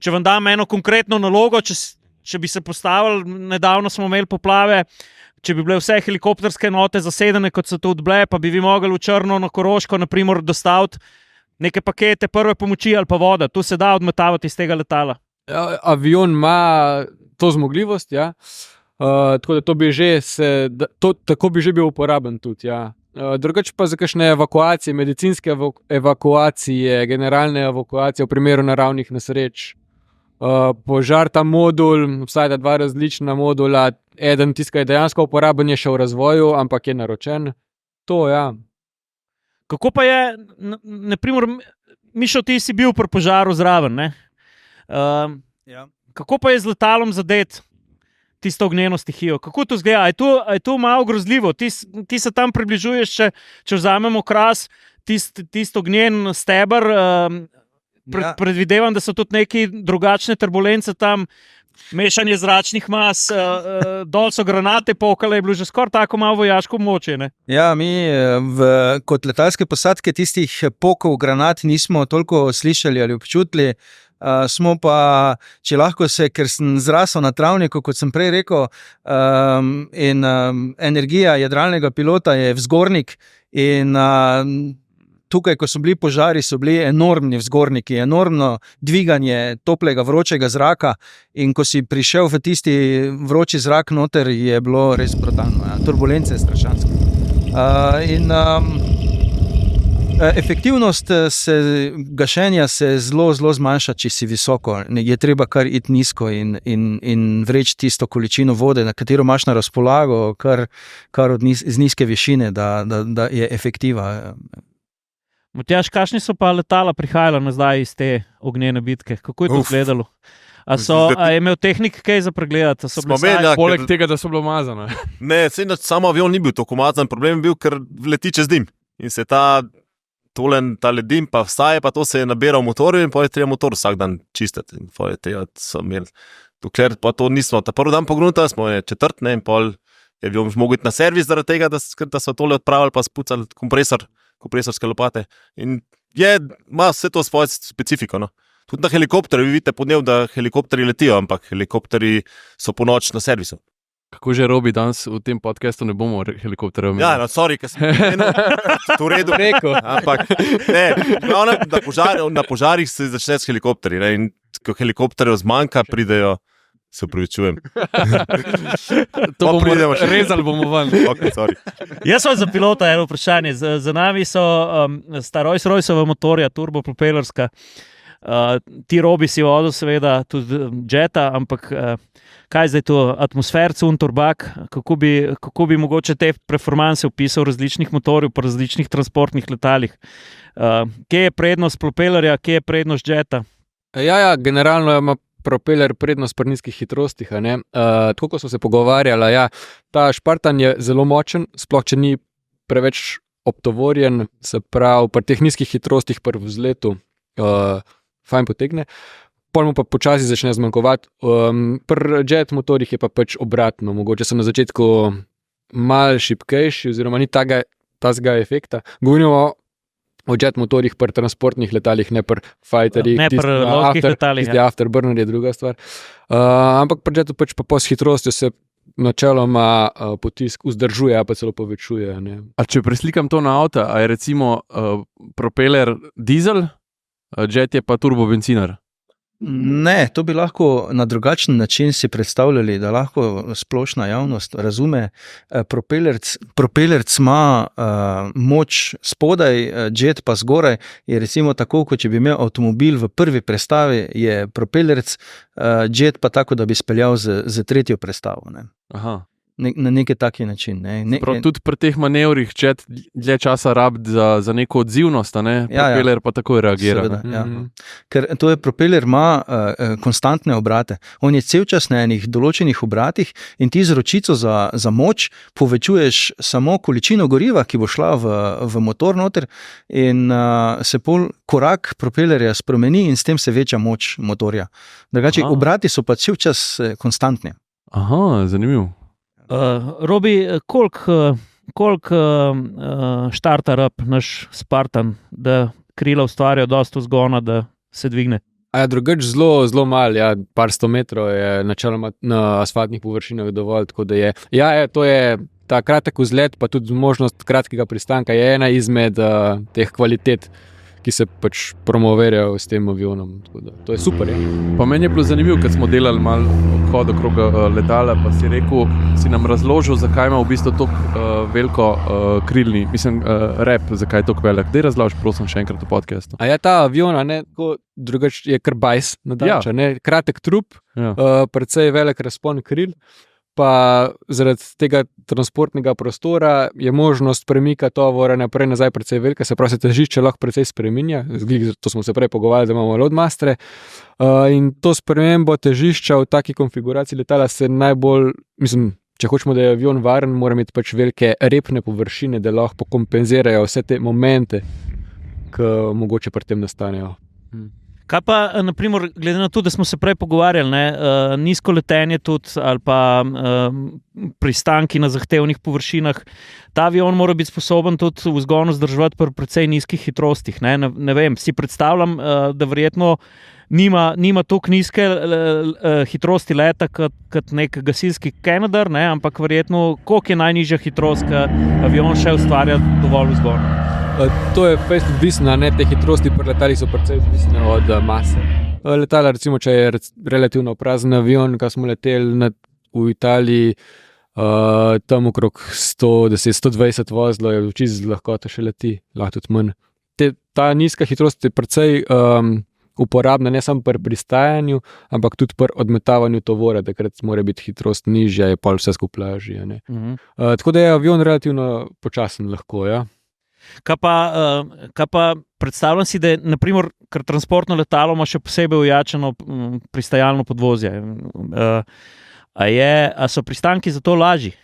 Če vam dam eno konkretno nalogo, če bi se postavili, nedavno smo imeli poplave, če bi bile vse helikopterske enote zasedene, kot so tudi bile, pa bi vi mogli v Črno na Koroško naprimer, dostaviti neke pakete prve pomoči ali pa voda. Tu se da odmetavati iz tega letala. Avion ima to zmogljivost, ja. Tako da to bi že tako bi že bil uporaben tudi, ja. Drugače pa za kakšne evakuacije, medicinske evakuacije, generalne evakuacije v primeru naravnih nesreč. Požar, ta modul, obstaja dva različna modula, eden tiska je dejansko uporaben, je še v razvoju, ampak je naročen. To, ja. Kako pa je, naprimer, Mišo, ti si bil pri požaru zraven, ne? Ja. Kako pa je z letalom zadet tisto ognjeno stihijo? Kako to zgleda? Je to malo grozljivo? Ti se tam približuješ, če vzamemo Kras, tisto ognjen steber, predvidevam, da so tudi neki drugačne turbulence tam, mešanje zračnih mas, dol so granate pokale, je bilo že skoraj tako malo vojaško območje, ne? Ja, mi kot letalske posadke tistih pokov granat nismo toliko slišali ali občutili. Smo pa, če lahko ker sem zrasel na travniku, kot sem prej rekel, in energija jadralnega pilota je vzgornik in tukaj, ko so bili požari, so bili enormni vzgorniki, enormno dviganje toplega, vročega zraka in ko si prišel v tisti vroči zrak noter, je bilo res brutalno. Ja. Turbulence je strašanska. Efektivnost gašenja se zelo zmanjša, če si visoko. Je treba kar iti nizko in vreči tisto količino vode, na katero imaš na razpolago, kar z nizke višine, da je efektiva. Matjaž, kakšni so pa letala prihajala nazaj iz te ognjene bitke? Kako je to izgledalo? A je imel tehnik kaj za pregledati? Poleg tega, da so bilo umazane. Ne, samo avion ni bil tako umazan, problem je bil, ker leti čez dim. In se ta dim pa vstaje, pa to se je nabiral v motorju in pa je treba motor vsak dan čistiti. In dokler pa to nismo, ta prvi dan pogruntali, smo je četrt, ne, in pol je bil mogel iti na servis zaradi tega, da so tole odpravili pa spucali kompresorske lopate. In ima vse to svojo specifiko. No. Tudi na helikopterju, vi vidite podnev, da helikopteri letijo, ampak helikopteri so po noč na servisu. Kako že, Robi, danes v tem podcastu ne bomo helikopterjev imeli? Ja, no, sorry, ker sem to v redu rekel. Ampak ne, na požarih se začne s helikopterji. Ne, in ko helikopterjev zmanjka, pridejo, se upravičujem. To bomo rezali, bomo ven. Okay, sorry. Jaz sem za pilota eno vprašanje. Za nami so sta Rolls-Royceova motorja, turbopropelerska. Ti, Robi, si vodil seveda tudi jeta, ampak kaj zdaj to, atmosferc, turbak, kako bi mogoče te performanse opisal različnih motorjev po različnih transportnih letalih? Kje je prednost propelerja, kje je prednost jeta? Ja, generalno ima propeler prednost pri nizkih hitrostih. Tako ko smo se pogovarjali, ja, ta Spartan je zelo močen, sploh če ni preveč obtovorjen, se pravi pri teh nizkih hitrostih pri vzletu fajn potegne, pol mu pa počasi začne zmanjkovati. Pri jet motorjih je pa pač obratno, mogoče so na začetku malo šibkejši oziroma ni tazga efekta. Govorimo o jet motorjih pri transportnih letalih, ne pri fighterjih. Ne pri lovskih letalih. Tisti afterburner je druga stvar. Ampak pri jetu pač pa s hitrostjo se načeloma potisk vzdržuje, pa celo povečuje. Ne. A če preslikam to na avto, a je recimo propeler dizel, jet je pa turbobencinar? Ne, to bi lahko na drugačen način si predstavljali, da lahko splošna javnost razume. Propelerc ima moč spodaj, jet pa zgoraj. Je recimo tako, kot če bi imel avtomobil v prvi prestavi, je propelerc, jet pa tako, da bi speljal z tretjo prestavo. Ne. Aha. Na neki taki način. Tudi pri teh manevrih jet dlje časa rabi za neko odzivnost, propeler pa takoj reagira. Seveda, ja. Ker to je propeler ima konstantne obrate. On je cel čas na enih določenih obratih in ti z ročico za moč povečuješ samo količino goriva, ki bo šla v motor noter in se pol korak propelerja spremeni in s tem se veča moč motorja. Drugače, obrati so pa cel čas konstantni. Aha, zanimivo. Robi, koliko koliko štarta rab naš Spartan, da krila ustvarjajo dosto vzgona, da se dvigne? A je drugače zelo, zelo malo, ja, par 100 metrov je načeloma na asfaltnih površinah dovolj, tako da je. Ja, to je ta kratek vzlet, pa tudi možnost kratkega pristanka je ena izmed teh kvalitet, ki se pač promovirajo s tem avionom. To je super. Je. Pa meni je bilo zanimivo, ker smo delali malo obhod okrog letala, pa si nam razložil, zakaj ima v bistvu tako veliko krilni, rep, zakaj je tako velik. Daj razloži, prosim, še enkrat v podcastu. A je ta avion, drugače je kar bajs nadaljša, kratek trup, precej velik razpon kril, pa zaradi tega transportnega prostora je možnost premika tovora naprej nazaj precej velika, se pravi, se težišče lahko precej spreminja, to smo se prej pogovarjali, da imamo loadmastere, in to spremembo težišča v taki konfiguraciji letala se najbolj, če hočemo, da je avion varen, mora imeti pač velike repne površine, da lahko kompenzirajo vse te momente, ki mogoče pri tem nastanejo. Kaj pa, naprimer, glede na to, da smo se prej pogovarjali, nizko letenje tudi ali pa pristanki na zahtevnih površinah, ta avion mora biti sposoben tudi v vzgonu zdržati pri precej nizkih hitrostih. Ne vem, si predstavljam, da verjetno nima toliko nizke hitrosti leta kot nek gasilski Canadair, ampak verjetno, koliko je najnižja hitrost, ki avion še ustvarja dovolj vzgona? To je odvisno, te hitrosti pri letalih so precej odvisne od mase. Letala, recimo, če je relativno prazen avion, ko smo leteli v Italiji, tam okrog 110-120 vozilo, je čisto lahkota še leti, lahko tudi manj. Ta nizka hitrost je precej uporabna ne samo pri pristajanju, ampak tudi pri odmetavanju tovora, takrat mora biti hitrost nižja, je pol vse skupaj lažje. Tako da je avion relativno počasen lahko, ja. Kaj pa predstavljam si, da je, naprimer, ker transportno letalo ima še posebej ojačano pristajalno podvozje. A so pristanki zato lažji?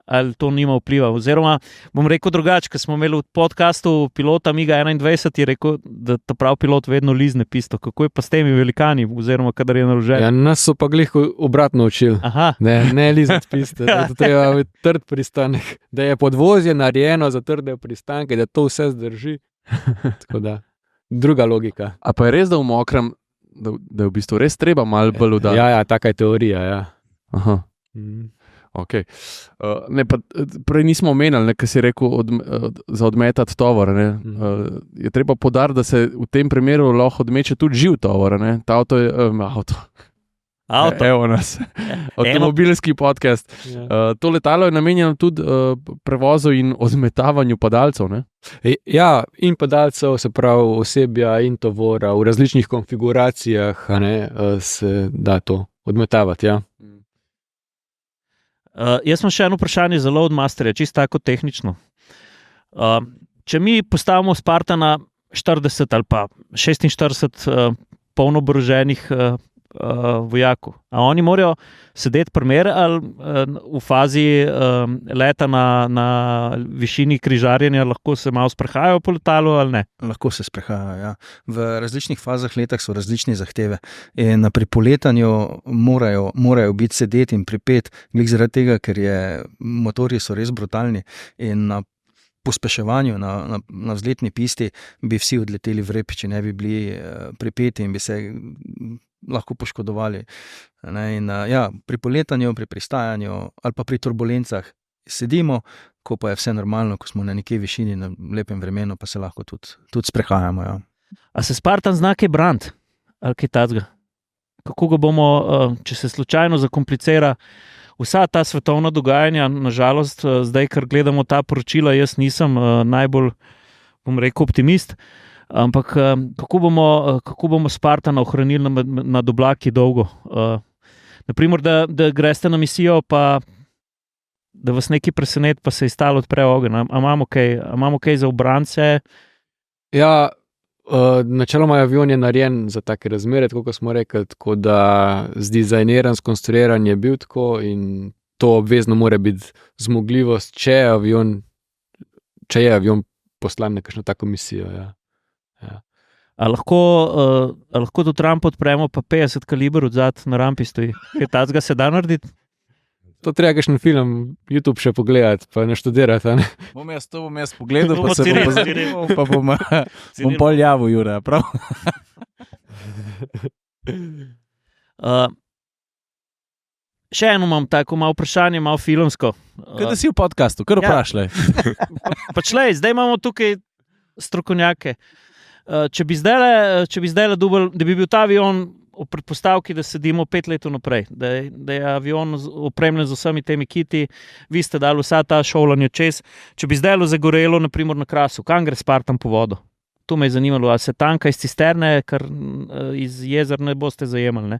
Ali to nima vpliva? Oziroma, bom rekel drugače, ker smo imeli v podcastu pilota MiG-21, je rekel, da ta prav pilot vedno lizne pisto. Kako je pa s temi velikani, oziroma kadar je naložen? Ja, nas so pa glih obratno učili. Ne liznati pisto, da treba biti trd pristanek, da je podvozje narejeno za trde pristanke, da to vse zdrži. Tako da, druga logika. A pa je res, da v mokrem, da je v bistvu res treba malo bolj udariti? Ja, taka je teorija, ja. Aha. Okay. Prej nismo omenjali, kar si rekel, za odmetati tovor. Je treba poudariti, da se v tem primeru lahko odmeče tudi živ tovor. Ta avto je avto. Evo nas. Avtomobilski podcast. To letalo je namenjeno tudi prevozu in odmetavanju padalcev. Ja, in padalcev, se pravi osebja in tovora v različnih konfiguracijah se da to odmetavati, ja. Jaz imam še eno vprašanje za loadmasterje, čisto tako tehnično. Če mi postavimo Spartana 40 ali pa 46 polno oboroženih vojakov, a oni morajo sedeti primer ali v fazi leta na višini križarjenja lahko se malo sprehajajo po letalu ali ne? Lahko se sprehajajo, ja. V različnih fazah letah so različne zahteve in pri poletanju morajo biti sedeti in pripet, glih zaradi tega, ker motorji so res brutalni in na pospeševanju na vzletni pisti bi vsi odleteli v rep, če ne bi bili pripeti in bi se lahko poškodovali. Pri poletanju, pri pristajanju ali pa pri turbulencah sedimo, ko pa je vse normalno, ko smo na nekej višini, na lepem vremenu, pa se lahko tudi sprehajamo. Ja. A se Spartan zna kaj braniti? Ali kaj takega? Kako ga bomo, če se slučajno zakomplicira vsa ta svetovna dogajanja, nažalost, zdaj, ker gledamo ta poročila, jaz nisem najbolj, bom rekel, optimist, ampak kako bomo Spartana ohranili nad oblaki dolgo? Naprimer, da greste na misijo, pa da vas nekaj preseneti, pa se izstalo odpre ogenj. A imamo kaj za obrance? Ja, načeloma avion je narejen za take razmere, tako kot smo rekli, tako da zdizajniran, skonstruiran je bil tako in to obvezno mora biti zmogljivost, če je avion poslan na kakšno tako misijo. Ja. A lahko do Trumpa odpremo pa 50 kaliber odzad na rampi stoji? Kaj tacga se da narediti? To treba kakšen film, YouTube še pogledati, pa naštudirati. Ne? Bom jaz pogledal, Bomo pa se Ciril, bom Ciril. pa bom Ciril. pol javil, Jure, prav? Še eno imam tako malo vprašanje, malo filmsko. Kaj da si v podkastu, kar Ja. vprašaj. Pač lej, zdaj imamo tukaj strokovnjake. Če bi zdaj dobil, da bi bil ta avion v predpostavki, da sedimo 5 let naprej, da je avion opremljen z vsemi temi kiti, vi ste dali vsa ta šolanja čez. Če bi zdaj zagorelo, naprimer na Krasu, kam gre Spartan po vodo? To me je zanimalo, ali se tanka iz cisterne, ker iz jezer ne boste zajemali, ne?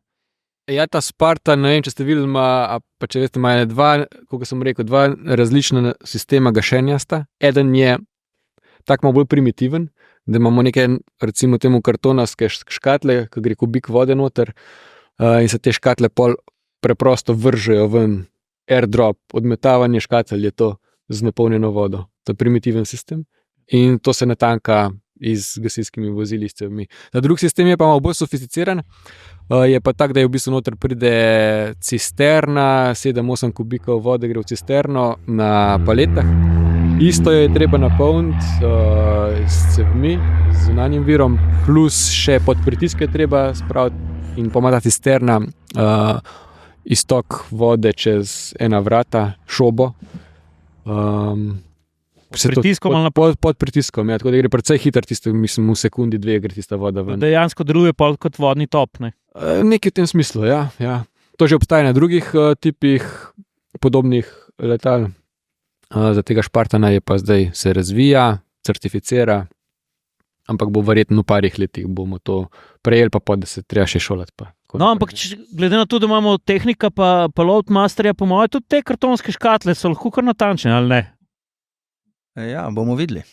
Ja, ta Spartan, ne vem, če ste videli, pa če veste, ima dva, kot sem rekel, dva različna sistema gašenja sta. Eden je tako malo bolj primitiven, da imamo neke, recimo temu kartonaste škatle, ki gre kubik vode noter in se te škatle pol preprosto vržejo ven, airdrop, odmetavanje škatel je to z napolnjeno vodo. To je primitiven sistem in to se natanka z gasilskimi vozili s cevmi. Ta drugi sistem je pa malo bolj sofisticiran, je pa tak, da je v bistvu noter pride cisterna, 7-8 kubikov vode gre v cisterno na paletah. Isto je treba napolniti s cevmi, z zunanjim virom, plus še pod pritisk je treba spraviti in pomata cisterna iztok vode čez ena vrata, šobo. Pritiskom ali na pod pritiskom, ja, tako da gre precej hitro, mislim, v sekundi, dve gre tista voda ven. dejansko deluje pol kot vodni top, ne? Nekaj v tem smislu, ja. To že obstaja na drugih tipih podobnih letal. Za tega Spartana je pa zdaj se razvija, certificira, ampak bo verjetno v parih letih bomo to prejeli, pa da se treba še šolati. No, ampak glede na to, da imamo tehnika pa loadmasterja, po mojem, tudi te kartonske škatle so lahko kar natančne, ali ne? Ja, bomo videli.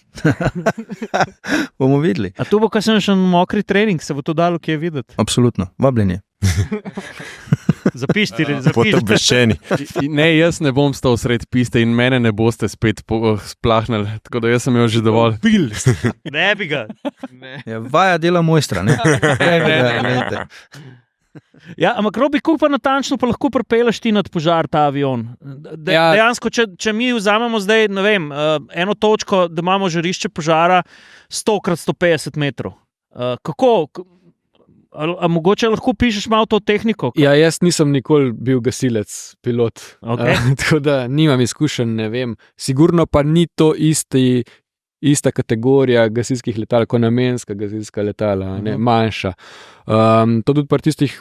Bomo videli. A tu bo kakšen mokri trening, se bo to dalo kje videti? Absolutno, vabljenje. Zapišti, Boste obveščeni. Ne, jaz ne bom stal sred piste in mene ne boste spet splahnili, tako da jaz sem jo že dovolj. Ne bi ga. Ja, vaja dela mojstra, ne? Ne. Ja, ampak Robi, kako pa natančno pa lahko pripeleš ti nad požar ta avion? Dejansko, če mi vzamemo zdaj, ne vem, eno točko, da imamo žarišče požara 100x150 metrov. Kako? A mogoče lahko pišeš malo to tehniko? Ja, jaz nisem nikoli bil gasilec, pilot, Okay. tako da nimam izkušenj, ne vem. Sigurno pa ni to ista kategorija gasilskih letal, kot namenska gasilska letala, ne, manjša. To tudi pri tistih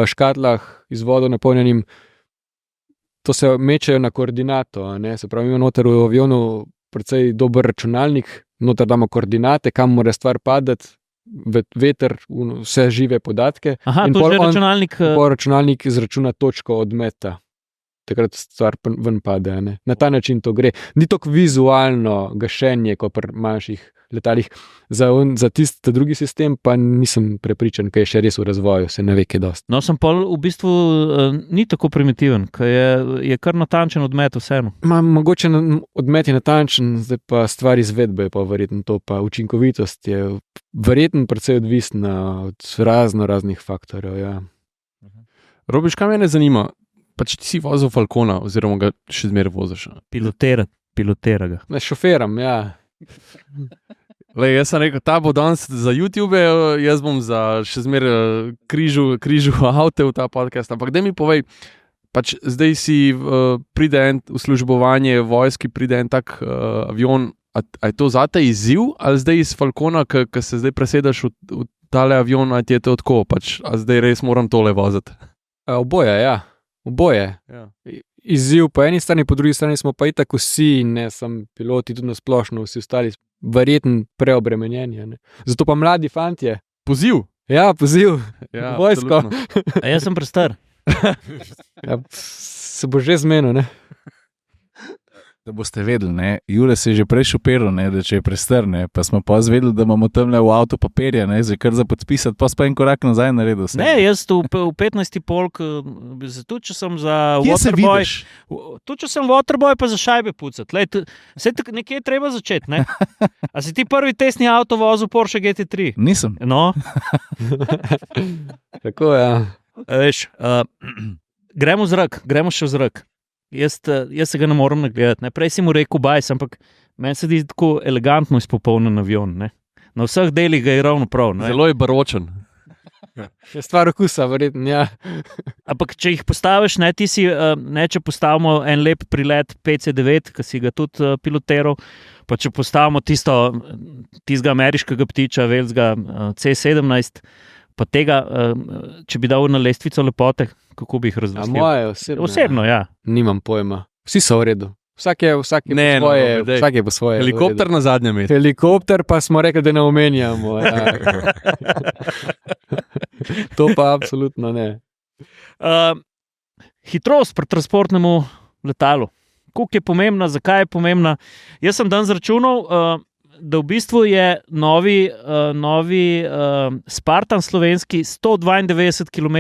škatlah z vodo napolnjenim, to se mečejo na koordinato, ne, se pravi, imamo noter v avionu precej dober računalnik, noter damo koordinate, kam mora stvar padati, veter, vse žive podatke. Aha, in to pol že on- računalnik. Računalnik izračuna točko odmeta. Takrat stvar ven pade. Ne? Na ta način to gre. Ni tako vizualno gašenje, kot pri manjših letalih. Za tisti drugi sistem pa nisem prepričan, kaj je še res v razvoju, se ne ve, kaj dosti. No, sem pol v bistvu ni tako primitiven, ker je kar natančen odmet vseeno. Mogoče odmet je natančen, zdaj pa stvar izvedbe je pa verjetno to, pa učinkovitost je verjetno precej odvisna od raznih faktorjev. Ja. Robiš, kaj mene zanima? Pač ti si vozil Falcona, oziroma ga še zmeraj voziš. Pilotira ga. Ne, šoferam, ja. Lej, jaz sem rekel, ta bo danes za YouTube, jaz bom za še zmeraj križu avte v ta podcast. Ampak da mi povej, pač zdaj si pride en uslužbovanje vojski, pride en tak avion, a je to zate izziv, ali zdaj iz Falcona, ki se zdaj presedaš v tale avion, a ti je to tako, pač, a zdaj res moram tole voziti? Oboje, ja. Oboje. Ja. Izziv po eni strani, po drugi strani smo pa itak vsi, ne samo piloti, tudi na splošno, vsi ostali verjetno preobremenjeni. Ne? Zato pa mladi fantje. Poziv. Ja, poziv. Ja, Vojsko. absolutno. A jaz sem prestar. Ja, se bo že zmenil, ne? Da boste vedeli, ne? Jure se je že prej šopiral, da če je prestar, ne? Pa smo pa zvedeli, da imamo tam v avtu papirja, ne? Zdaj kar za podpisati, pa en korak nazaj naredil. Ne, jaz v 15. polk, tudi če sem za Kje se Waterboy, vidiš? tudi če sem Waterboy, pa za šajbe pucati. Nekje je treba začeti, ne? A si ti prvi testni avto vozil Porsche GT3? Nisem. No, Tako, ja. veš, gremo še v zrak. Jaz se ga ne morem nagledati. Prej si mu rekel bajs, ampak meni se zdi tako elegantno izpopolnjen avion. Ne? Na vseh delih ga je ravno prav. Ne? Zelo je baročen. Je stvar okusa, verjetno. Ja. Ampak če jih postaviš, če postavimo en lep prilet PC-9, ki si ga tudi pilotiral, pa če postavimo tistega ameriškega ptiča, velskega C-17, pa tega, če bi dal na lestvico lepote, kako bi jih razvrstil? Moje osebno, ja. Nimam pojma. Vsi so v redu. Vsak je po svoje. Helikopter na zadnjem mestu. Helikopter pa smo rekli, da ne omenjamo. Ja. To pa absolutno ne. Hitrost pri transportnemu letalu. Koliko je pomembna, zakaj je pomembna? Jaz sem dan zračunal, da v bistvu je novi Spartan slovenski 192 km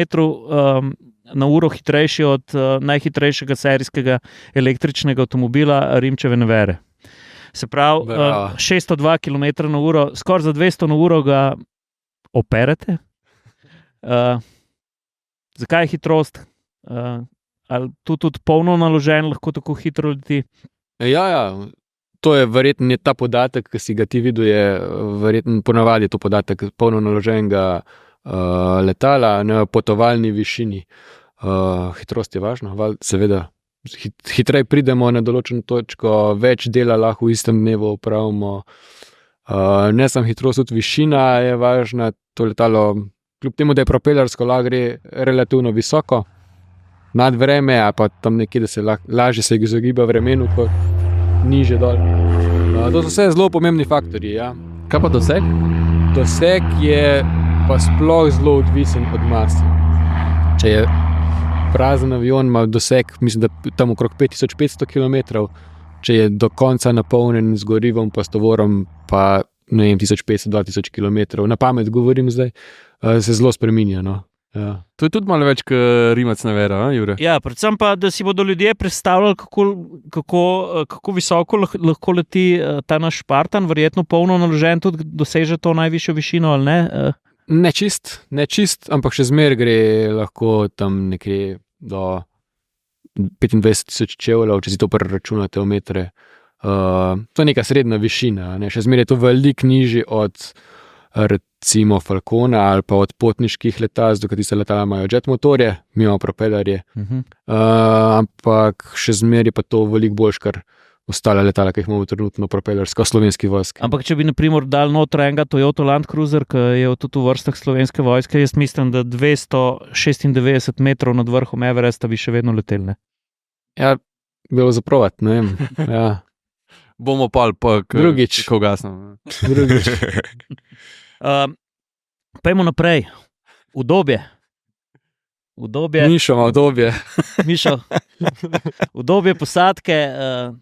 na uro hitrejši od najhitrejšega serijskega električnega avtomobila Rimčeve Nevere. Se pravi, 602 km na uro, skoraj za 200 na uro ga operete. Zakaj je hitrost? Ali tudi polno naložen lahko tako hitro leti? Ja. To je verjetno ta podatek, ki si ga ti videl, je verjetno ponavadi to podatek polno naloženega letala na potovalni višini. Hitrost je važna, seveda. Hitreje pridemo na določeno točko, več dela lahko v istem dnevu opravimo. Ne samo hitrost, tudi višina je važna. To letalo, kljub temu, da je propelersko, lahko gre relativno visoko nad vreme, a pa tam nekje, da se lažje se izogiba vremenu, kot niže dol. To so vse zelo pomembni faktorji. Ja. Kaj pa doseg? Doseg je pa sploh zelo odvisen od mase. Če je prazen avion, ima doseg, mislim, da tam okrog 5500 km, če je do konca napolnjen z gorivom pa s tovorom, pa ne vem, 1500-2000 km. Na pamet govorim zdaj, se zelo spreminja. No. Ja. To je tudi malo več kot Rimac Nevera, Jure? Ja, predvsem pa, da si bodo ljudje predstavljali, kako visoko lahko leti ta naš Spartan, verjetno polno naložen tudi doseže to najvišjo višino, ali ne? Ne čist, ampak še zmeraj gre lahko tam nekje do 25,000 čevljev, če si to preračunate v metre. To je neka srednja višina, ne? Še zmeraj je to veliko nižji od recimo Falcona ali pa od potniških letal, zato tiste letala imajo jet motorje, mi imamo propelerje. Ampak še zmeraj pa to veliko boljš, kar ostale letala, ki jih imamo trenutno propelersko, slovenski vojski. Ampak če bi na primer dal noter enega Toyota Land Cruiser, ki je tudi v vrstah slovenske vojske, jaz mislim, da 296 metrov nad vrhom Everesta bi še vedno letel, ne? Ja, bilo zaprovat, ne vem. Ja. Bomo pa drugič. Ko gasno. Drugič. Pejmo naprej. Udobje. Mišo ima udobje. Udobje posadke.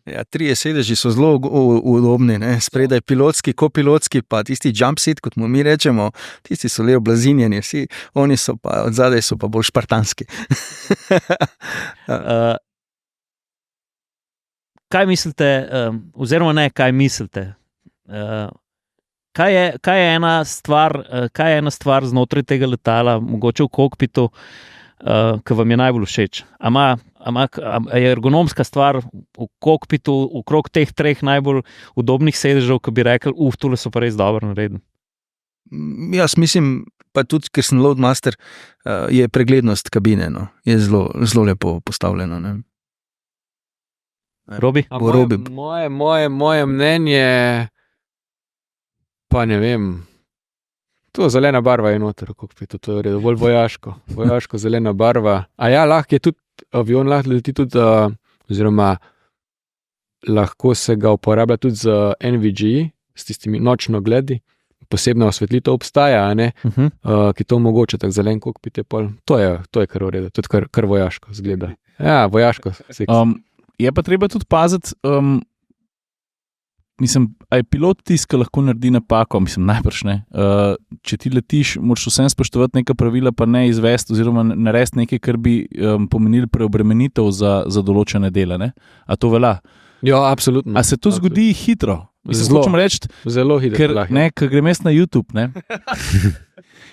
Ja, 3 sedeži so zelo udobni, ne? Spredaj pilotski, kopilotski, pa tisti jump seat, kot mu mi rečemo, tisti so le oblazinjeni, vsi, oni so pa od zadaj so pa bolj špartanski. Kaj mislite, oziroma ne, kaj mislite? Kaj je ena stvar znotraj tega letala, mogoče v kokpitu, ki vam je najbolj všeč? Je ergonomska stvar v kokpitu okrog teh 3 najbolj udobnih sedežev, ki bi rekli, tule so pa res dobro naredili? Jaz mislim, pa tudi, ker sem loadmaster, je preglednost kabine, no. Je zelo lepo postavljeno, ne. Robi? Moje mnenje, pa ne vem, to zelena barva je noter v kokpitu, to je v redu, bolj vojaško zelena barva. A ja, lahko je tudi, avion lahko leti tudi, oziroma lahko se ga uporablja tudi z NVG, s tistimi nočno gledi, posebna osvetlitev obstaja, ne, ki to omogoča, tak zelen kokpit je pol, to je kar v redu, tudi kar vojaško zgleda. Ja, vojaško seksi. Je pa treba tudi paziti, a je pilot tisti, ki lahko naredi napako, najbrž ne. Če ti letiš, moraš vsem spoštovati neka pravila, pa ne izvesti oziroma narediti nekaj, kar bi pomenili preobremenitev za določene dele, ne? A to velja? Ja, absolutno. A se to zgodi hitro? Hočem reči, Zelo hitro. ker grem jaz na YouTube, ne,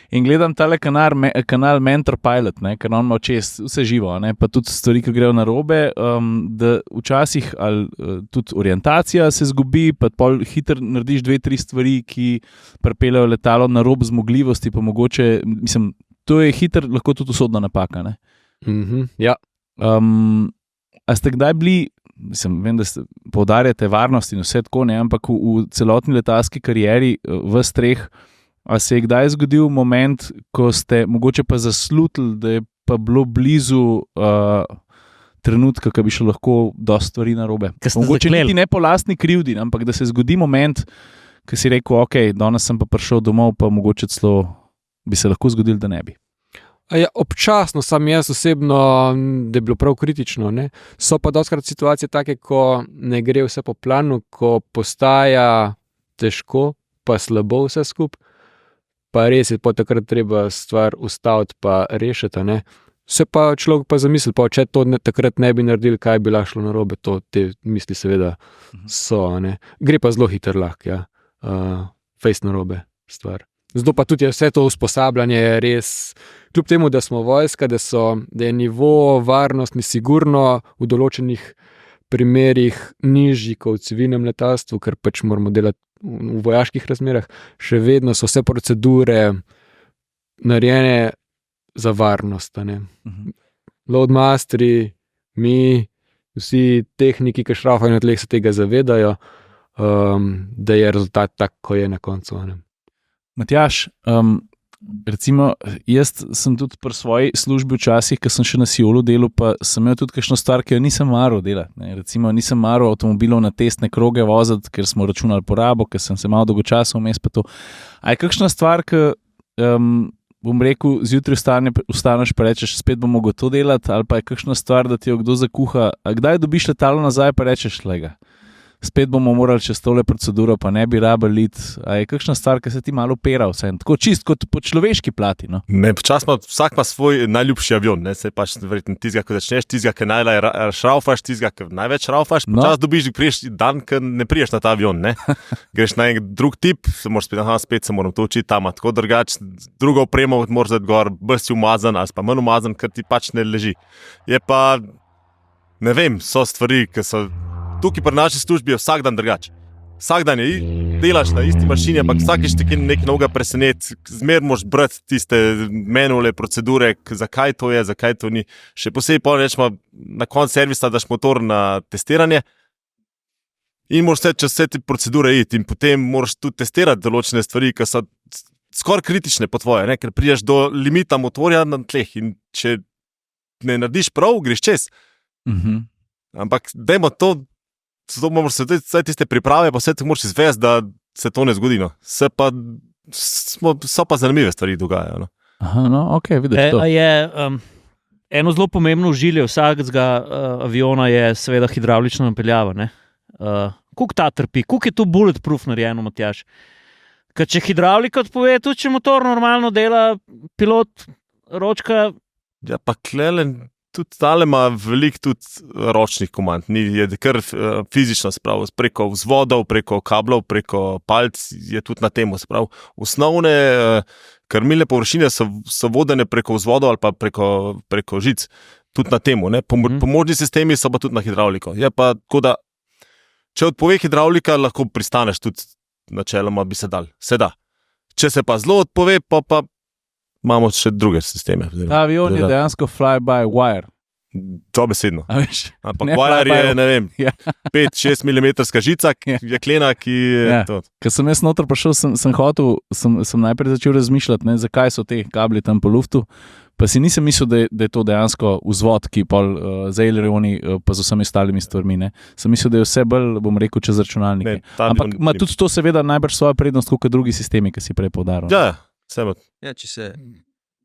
in gledam tale kanal Mentor Pilot, ne, ker on ima čez vse živo, ne, pa tudi stvari, ki grejo narobe, da včasih tudi orientacija se zgubi, pa pol hitro narediš 2-3 stvari, ki pripeljejo letalo na rob zmogljivosti, pa mogoče, mislim, to je hitro lahko tudi usodna napaka, ne. Ja. A ste kdaj bili, mislim, vem, da poudarjate varnost in vse tako, ne, ampak v celotni letalski karieri vas treh, a se je kdaj zgodil moment, ko ste mogoče pa zaslutili, da je pa bilo blizu trenutka, ko bi šlo lahko dosti stvari narobe? Mogoče niti ne po lastni krivdi, ampak da se zgodi moment, ko si rekel, ok, danes sem pa prišel domov, pa mogoče celo bi se lahko zgodil, da ne bi. Ja, občasno sam jaz osebno, da je bilo prav kritično. Ne? So pa dostakrat situacije take, ko ne gre vse po planu, ko postaja težko, pa slabo vse skupaj, pa res je po takrat treba stvar ustaviti pa rešiti. Ne? Se pa človek pa zamisli, pa če to takrat ne bi naredili, kaj bi lahko šlo narobe, to te misli seveda so. Ne? Gre pa zelo hitro lahko, ja. Fejst narobe stvar. Zato pa tudi vse to usposabljanje je res, kljub temu, da smo vojska, da je nivo varnostni sigurno v določenih primerih nižji kot v civilnem letalstvu, ker pač moramo delati v vojaških razmerah, še vedno so vse procedure narejene za varnost. Loadmasteri, mi, vsi tehniki, ki šraufajo na tleh, se tega zavedajo, da je rezultat tak, ko je na koncu. Matjaž, recimo, jaz sem tudi pri svoji službi včasih, ko sem še na Siolu delal, pa sem imel tudi kakšno stvar, ki jo nisem maral delati. Ne. Recimo, nisem maral avtomobilov na testne kroge voziti, ker smo računali porabo, ker sem se malo dolgočasno vmes pa to. A je kakšna stvar, ki, bom rekel, zjutraj vstaneš pa rečeš, spet bom mogel to delati, ali pa je kakšna stvar, da ti jo kdo zakuha, a kdaj dobiš letalo nazaj pa rečeš, lega, spet bomo morali čez tole proceduro, pa ne bi rabili iti. A je kakšna stvar, ki se ti malo opera vse? Tako čist kot po človeški plati, no? Ne, počasno vsak ima svoj najljubši avion, ne, se pač verjetno tizga, ko začneš, tizga, ki najlaje šraufaš, tizga, ki največ šraufaš, počas dobiš, priješ dan, ki ne priješ na ta avion, ne. Greš na en drug tip, se moraš spet se moram to učiti tam, tako drugače, drugo opremo moraš dati gor, bolj si umazan ali pa manj umazan, ker ti pač ne leži. Je pa, ne vem, so stvari, ki so tukaj pri naši službi je vsak dan drugače. Vsak dan je, delaš na isti mašini, ampak vsakič ti nekaj novega preseneti, zmer moraš brati tiste manuale, procedure, zakaj to je, zakaj to ni. Še posebej pa rečemo, na koncu servisa daš motor na testiranje in moraš čez vse te procedure iti in potem moraš tudi testirati določene stvari, ki so skoraj kritične po tvoje, ne? Ker priješ do limita motorja na tleh in če ne narediš prav, greš čez. Ampak dajmo to, zato moramo se vse tiste priprave, pa vse to moraš izvesti, da se to ne zgodi. No. So pa zanimive stvari dogajajo. No. Aha, no, ok, vidiš to. Je, eno zelo pomembno užilje vsakega aviona je seveda hidravlična napeljava. Koliko ta trpi, koliko je to bulletproof narejeno, Matjaž? Ker če hidravlika odpove, tudi če motor normalno dela, pilot, ročka... Ja, pa klele... Tudi tale ima veliko tudi ročnih komand, je kar fizično spravo, preko vzvodov, preko kablov, preko palc je tudi na temu spravo. Osnovne krmilne površine so vodene preko vzvodov ali pa preko žic, tudi na temu. Pomožni sistemi so pa tudi na hidravliko. Je pa tako, da če odpove hidravlika, lahko pristaneš tudi načeloma bi se dal. Se da. Če se pa zelo odpove, pa imamo še druge sisteme. Ta avion je dejansko fly-by-wire. Dobesedno. Ampak wire je, ne vem, 5-6 mm žica, jeklena, ki je to. Ko sem jaz noter prišel, sem najprej začel razmišljati, zakaj so te kabli tam po luftu, pa si nisem mislil, da je to dejansko vzvod, ki pol z aileroni pa z vsemi ostalimi stvarmi. Ne. Sem mislil, da je vse bolj, bom rekel, čez računalnike. Ampak ima tudi to seveda najbrž svojo prednost, kot drugi sistemi, ki si prej poudaril. Ja, vse. Ja, če se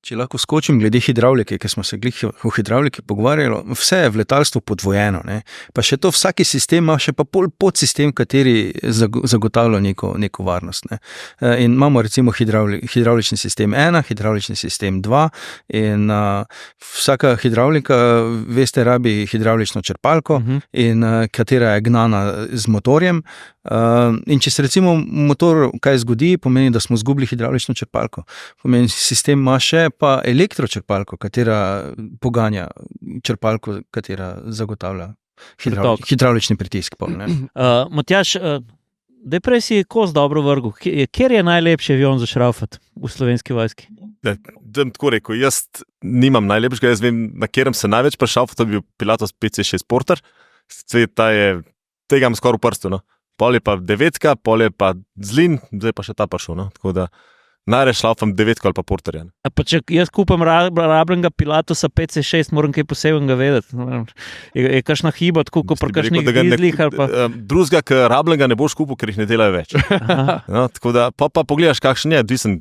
Če lahko skočim glede hidravlike, ker smo se o hidravliki pogovarjali, vse je v letalstvu podvojeno. Ne? Pa še to, vsaki sistem ima še pa podsistem, kateri zagotavlja neko varnost. Ne? In imamo recimo hidravlični sistem 1, hidravlični sistem 2 in vsaka hidravlika, veste, rabi hidravlično črpalko, in katera je gnana z motorjem. In če se recimo motor kaj zgodi, pomeni, da smo izgubili hidravlično črpalko. Pomeni, sistem ima še pa elektročrpalko, katera poganja črpalko, katera zagotavlja hidravlični pritisk. Matjaž, daj prej si kos dobro vrgel. Kjer je najlepši avion za šraufati v Slovenski vojski? Da bom tako rekel, jaz nimam najlepšega, jaz vem, na katerem se največ prešraufal, to bi bil Pilatus PC6 Porter. Tega imam skoraj v prstu. No. Pol je pa 9, pol je pa Zlin, zdaj pa še ta prišel. No. Tako da najraje šlaufam 9 ali pa Porterja. Pa če jaz kupam rabljenega Pilatusa PC6, moram kaj posebnega vedeti. Je kakšna hiba, tako kot pri kakšnih dizlih? Drugega, ki rabljenega ne boš kupil, ker jih ne delajo več. No, tako da pa pogledaš, kakšen je,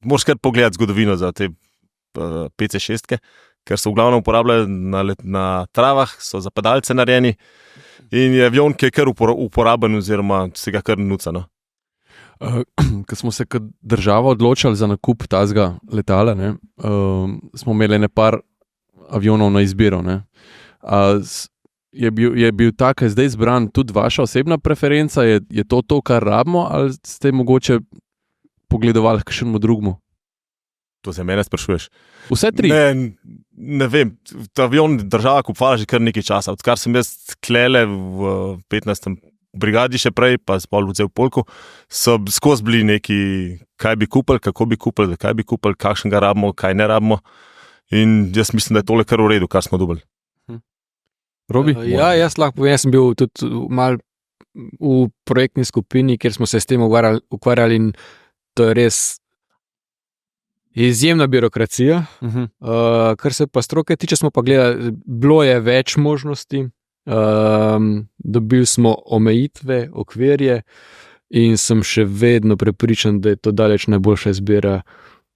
moraš kar pogledati zgodovino za te PC6, ker so v glavnem uporabljajo na travah, so za padalce narejeni in je avion, ki je kar uporaben oziroma se ga kar nuca. No. Ko smo se kot država odločali za nakup tazga letala, smo imeli par avionov na izbiro. Je bil tak, je zdaj izbran tudi vaša osebna preferenca? Je to, kar rabimo, ali ste mogoče pogledovali kakšnemu drugemu? To se mene sprašuješ. Vse tri? Ne vem, ta avion država kupovala že kar nekaj časa. Odkar sem jaz klele v 15. brigadi še prej, pa spol v polku, so skozi bili neki, kaj bi kupili, kako bi kupili, kaj bi kupili, kakšen ga rabimo, kaj ne rabimo. In jaz mislim, da je tole kar v redu, kar smo dobili. Robi? Ja, jaz lahko povem, jaz sem bil tudi mal v projektni skupini, kjer smo se s tem ukvarjali in to je res izjemna birokracija. Kar se pa stroke tiče, smo pa gledali, bilo je več možnosti. Dobili smo omejitve, okvirje in sem še vedno prepričan, da je to daleč najboljša izbira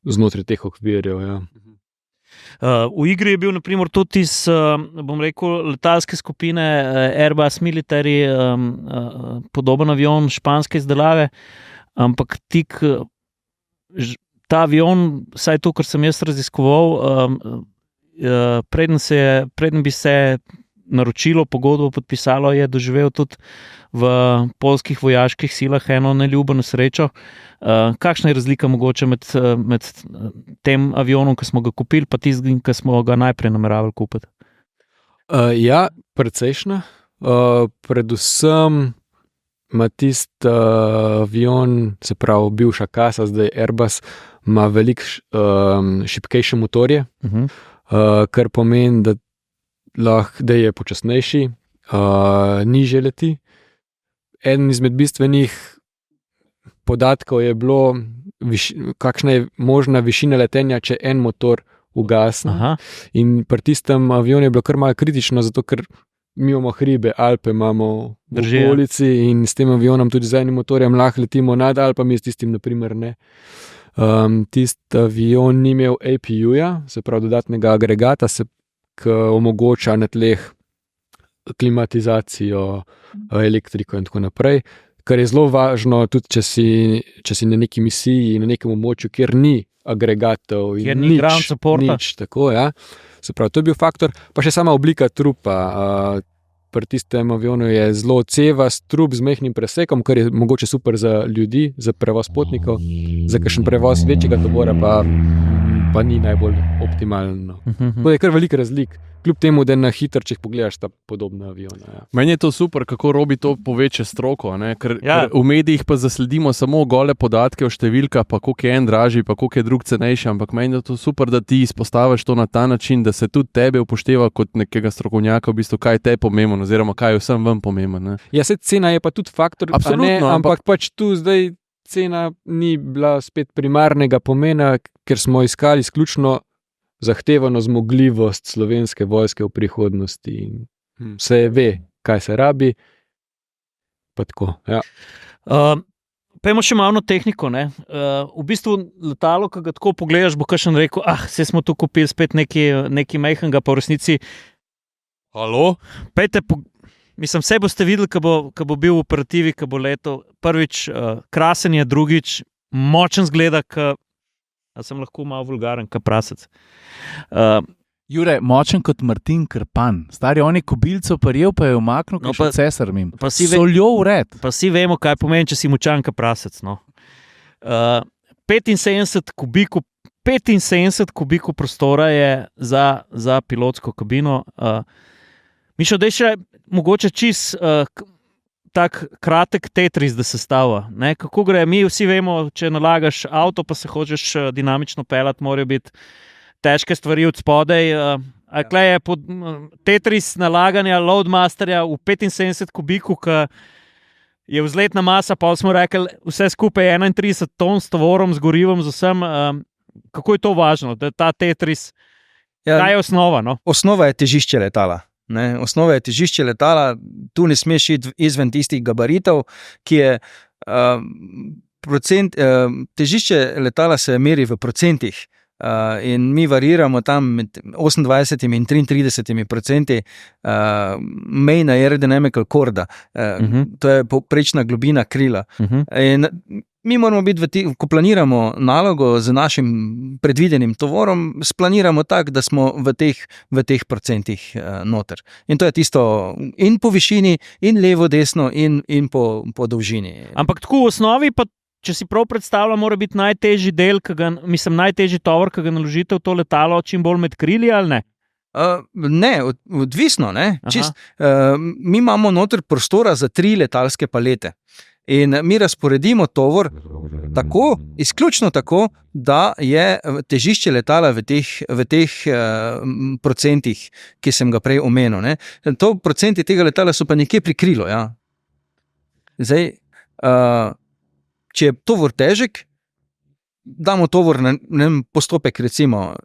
znotraj teh okvirjev. Ja. V igri je bil naprimer tudi iz, bom rekel, letalske skupine Airbus Military, podoben avion španske izdelave, ampak ta avion, vsaj to, kar sem jaz raziskoval, preden bi se naročilo, pogodbo podpisalo, je doživel tudi v poljskih vojaških silah eno neljubo nesrečo. Kakšna je razlika mogoče med tem avionom, ki smo ga kupili, pa tistim, ki smo ga najprej nameravali kupiti? Ja, precejšnja. Predvsem ima tisti avion, se pravi bivša Casa, zdaj Airbus, ima veliko šibkejše motorje, kar pomeni, da je počasnejši, nižje leti. Eden izmed bistvenih podatkov je bilo, kakšna je možna višina letenja, če en motor ugasne. In pri tistem avionu je bilo kar malo kritično, zato ker mi imamo hribe, Alpe imamo v okolici in s tem avionom tudi z enim motorjem lahko letimo nad Alpami, s tistim naprimer ne. Tisti avion ni imel APU-ja, se pravi dodatnega agregata, ki omogoča na tleh klimatizacijo, elektriko in tako naprej, kar je zelo važno tudi, če si na neki misiji, na nekem območju, kjer ni agregatov in nič tako, ja. Se pravi, to je bil faktor, pa še sama oblika trupa. Pri tistem avionu je zelo cevast trup z majhnim presekom, kar je mogoče super za ljudi, za prevoz potnikov, za kakšen prevoz večjega tovora pa ni najbolj optimalno. To je kar veliko razlik, kljub temu, da na hitro, če jih pogledaš, sta podobna aviona. Ja. Meni je to super, kako Robi to poveče stroko, ker v medijih pa zasledimo samo gole podatke o številkah, pa koliko je en dražji, pa koliko je drug cenejši, ampak meni je to super, da ti izpostaviš to na ta način, da se tudi tebe upošteva kot nekega strokovnjaka, v bistvu, kaj te je pomembno, oziroma kaj je vsem vam pomembno. Ja, se cena je pa tudi faktor, ampak pač tu zdaj cena ni bila spet primarnega pomena, ker smo iskali izključno zahtevano zmogljivost Slovenske vojske v prihodnosti in se ve, kaj se rabi. Pa tako, ja. Pejmo še malo na tehniko. V bistvu letalo, ki ga tako pogledaš, bo kakšen rekel, se smo tu kupili spet nekaj majhnega, pa v resnici. Halo? Pejte, mislim, vse boste videli, ko bo bil v operativi, ko bo letel. Prvič, krasen je, drugič, močen zgleda, sem lahko malo vulgaren, kot prasec. Jure, močen kot Martin Krpan. Stari, on je kobilco prijel, pa je umaknil, kot še cesar mim. Soljo vred. Pa vsi vemo, kaj pomeni, če si močan, kot prasec. 75 kubikov prostora je za pilotsko kabino. Mišo, da je še mogoče čist tak kratek Tetris, da se stava. Kako gre? Mi vsi vemo, če nalagaš avto, pa se hočeš dinamično pelati, morajo biti težke stvari od spodaj. Klej je pod Tetris nalaganja Loadmasterja v 75 kubikov, ki je vzletna masa, pa smo rekli, vse skupaj 31 ton s tovorom, z gorivom, z vsem. Kako je to važno, da ta Tetris, kaj je osnova? No? Osnova je težišče letala. Osnova je težišče letala, tu ne smeš iti izven tistih gabaritov, ki je težišče letala se meri v procentih. In mi variramo tam med 28 in 33% mejna aerodynamical korda. To je povprečna globina krila. In mi moramo biti, ko planiramo nalogo z našim predvidenim tovorom, splaniramo tako, da smo v teh procentih noter. In to je tisto in po višini, in levo, desno, in po dolžini. Ampak tako v osnovi pa, če si prav predstavlja, mora biti najtežji del, najtežji tovor, ki ga naložite v to letalo, čim bolj med krili, ali ne? Ne, odvisno. Mi imamo noter prostora za 3 letalske palete. In mi razporedimo tovor tako, izključno tako, da je težišče letala v teh procentih, ki sem ga prej omenil. To procenti tega letala so pa nekje pri krilu. Ja. Zdaj, če je tovor težek, damo tovor na postopek, recimo,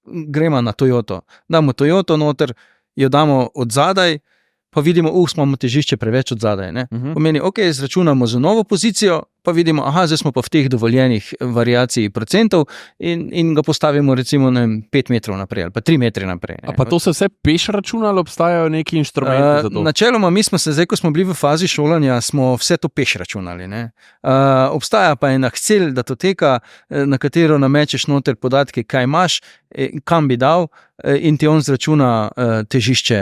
gremo na Toyoto. Damo Toyoto noter, jo damo od zadaj, pa vidimo, imamo težišče preveč od zadaj. Pomeni, izračunamo za novo pozicijo, pa vidimo, zdaj smo pa v teh dovoljenih variacij procentov in ga postavimo recimo 5 metrov naprej ali pa 3 metre naprej. A pa to se vse peš računa ali obstajajo neki inštrumenti za to? Načeloma, mi smo se zdaj, ko smo bili v fazi šolanja, smo vse to peš računali. Obstaja pa ena Excel datoteka, na katero namečeš noter podatke, kaj imaš, kam bi dal, in ti on zračuna težišče,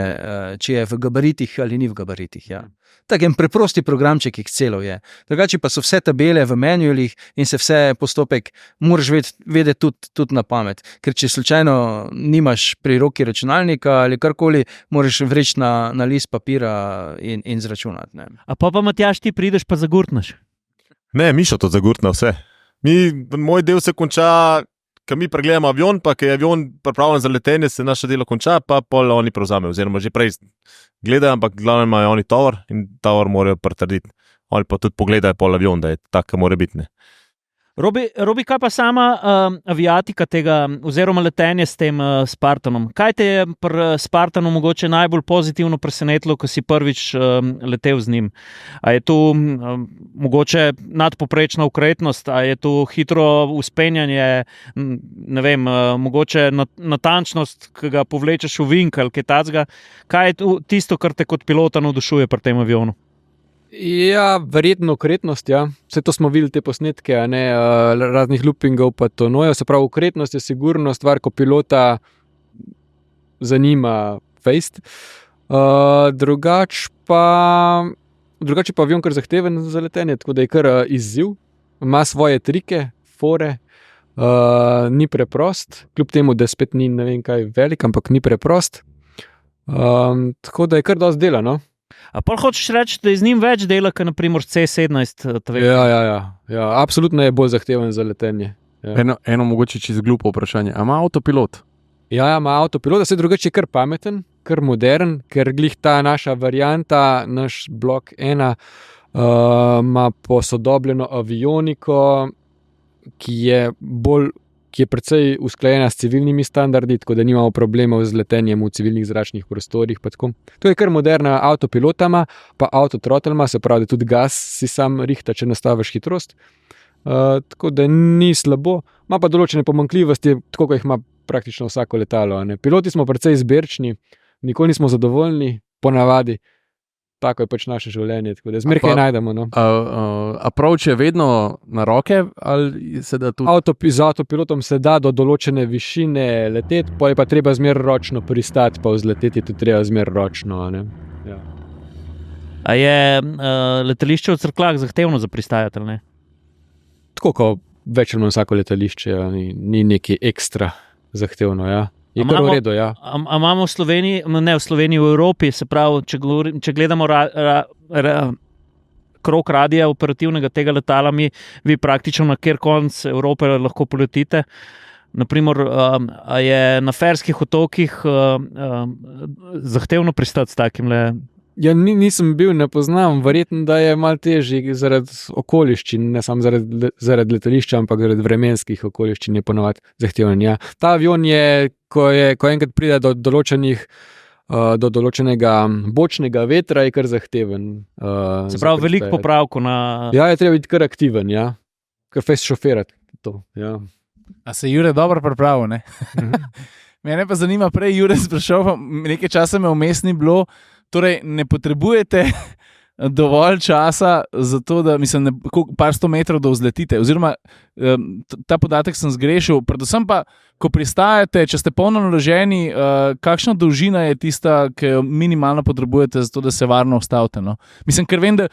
če je v gabaritih ali ni v gabaritih. Ja. Tak en preprosti programček Excelov je. Drugače pa so vse tabele v manualih in se vse postopek moraš vedeti tudi na pamet. Ker če slučajno nimaš pri roki računalnika ali karkoli, moraš vreči na list papira in zračunati. Ne. A pa Matjaž, ti prideš pa zagurtnaš? Ne, Mišo to zagurtna vse. Moj del se konča, ko mi pregledamo avion, pa ko je avion pripravljen za letenje, se naše delo konča, pa pol oni prevzamejo, oziroma že prej gledajo, ampak glavno imajo oni tovor in tovor morajo pritrditi. Oni pa tudi pogledajo pol avion, da je tako, mora biti. Robi, kaj pa sama aviatika tega, oziroma letenje s tem Spartanom? Kaj te je pri Spartanu mogoče najbolj pozitivno presenetilo, ko si prvič letel z njim? A je tu mogoče nadpoprečna ukretnost, a je tu hitro vzpenjanje, ne vem, mogoče natančnost, ki ga povlečeš v vink ali kaj takega? Kaj je tisto, kar te kot pilota navdušuje pri tem avionu? Ja, verjetno ukretnost, ja. Vse to smo videli te posnetke, raznih loopingov pa to nojo. Se pravi, ukretnost je sigurno stvar, ko pilota zanima fejst. Drugače pa avion kar zahteven za letenje, tako da je kar izziv. Ima svoje trike, fore, ni preprost, kljub temu, da spet ni ne vem kaj velik, ampak ni preprost. Tako da je kar dosti dela, no. A pa hočeš reči, da je z njim več dela, kot naprimer C-17? Ja, absolutno je bolj zahteven za letenje. Ja. Eno mogoče čisto glupo vprašanje. A ima avtopilot? Ja, ima avtopilot, da se drugače je kar pameten, kar modern, ker glih ta naša varianta, naš blok 1, ima posodobljeno avioniko, ki ki je precej usklajena s civilnimi standardi, tako da nimamo problemov z letenjem v civilnih zračnih prostorih. To je kar moderna avtopilotama, pa avtotrotelma, se pravi, da tudi gas si sam rihta, če nastaviš hitrost. Tako da ni slabo, ima pa določene pomanjkljivosti, tako kot jih ima praktično vsako letalo. Ne. Piloti smo precej izberčni, nikoli nismo zadovoljni, ponavadi. Tako je pač naše življenje, tako da zmeraj kaj najdemo. No. Approach je vedno na roke ali se da tudi? Z avtopilotom se da do določene višine leteti, pa je pa treba zmeraj ročno pristati, pa vzleteti tudi treba zmeraj ročno. Ne. Ja. A je letališče v Cerkljah zahtevno za pristajati, ali ne? Tako kot več ali manj vsako letališče, ja, ni nekaj ekstra zahtevno, ja. Je kar v redu, ja. A imamo v Sloveniji, ne v Sloveniji, v Evropi, se pravi, če gledamo krog radija operativnega tega letala, vi praktično na kjer konc Evrope lahko poletite. Naprimer, a je na Ferskih otokih zahtevno pristati s takim le? Ja, nisem bil, ne poznam, verjetno, da je malo težji zaradi okoliščin, ne samo zaradi letališča, ampak zaradi vremenskih okoliščin je ponovadi zahteven. Ja. Ta avion je, ko enkrat pride do določenega bočnega vetra, je kar zahteven. Se pravi, veliko popravkov na... Ja, je treba biti kar aktiven, ja. Kar fest šoferati to, ja. A se Jure dobro pripravil, ne? Mene pa zanima, prej Jure sprašal, nekaj časa me vmes ni bilo. Torej, ne potrebujete dovolj časa za to, da par 100 metrov da vzletite. Oziroma, ta podatek sem zgrešil. Predvsem pa, ko pristajate, če ste polno naloženi, kakšna dolžina je tista, ki jo minimalno potrebujete za to, da se varno ustavite? No? Ker vem, da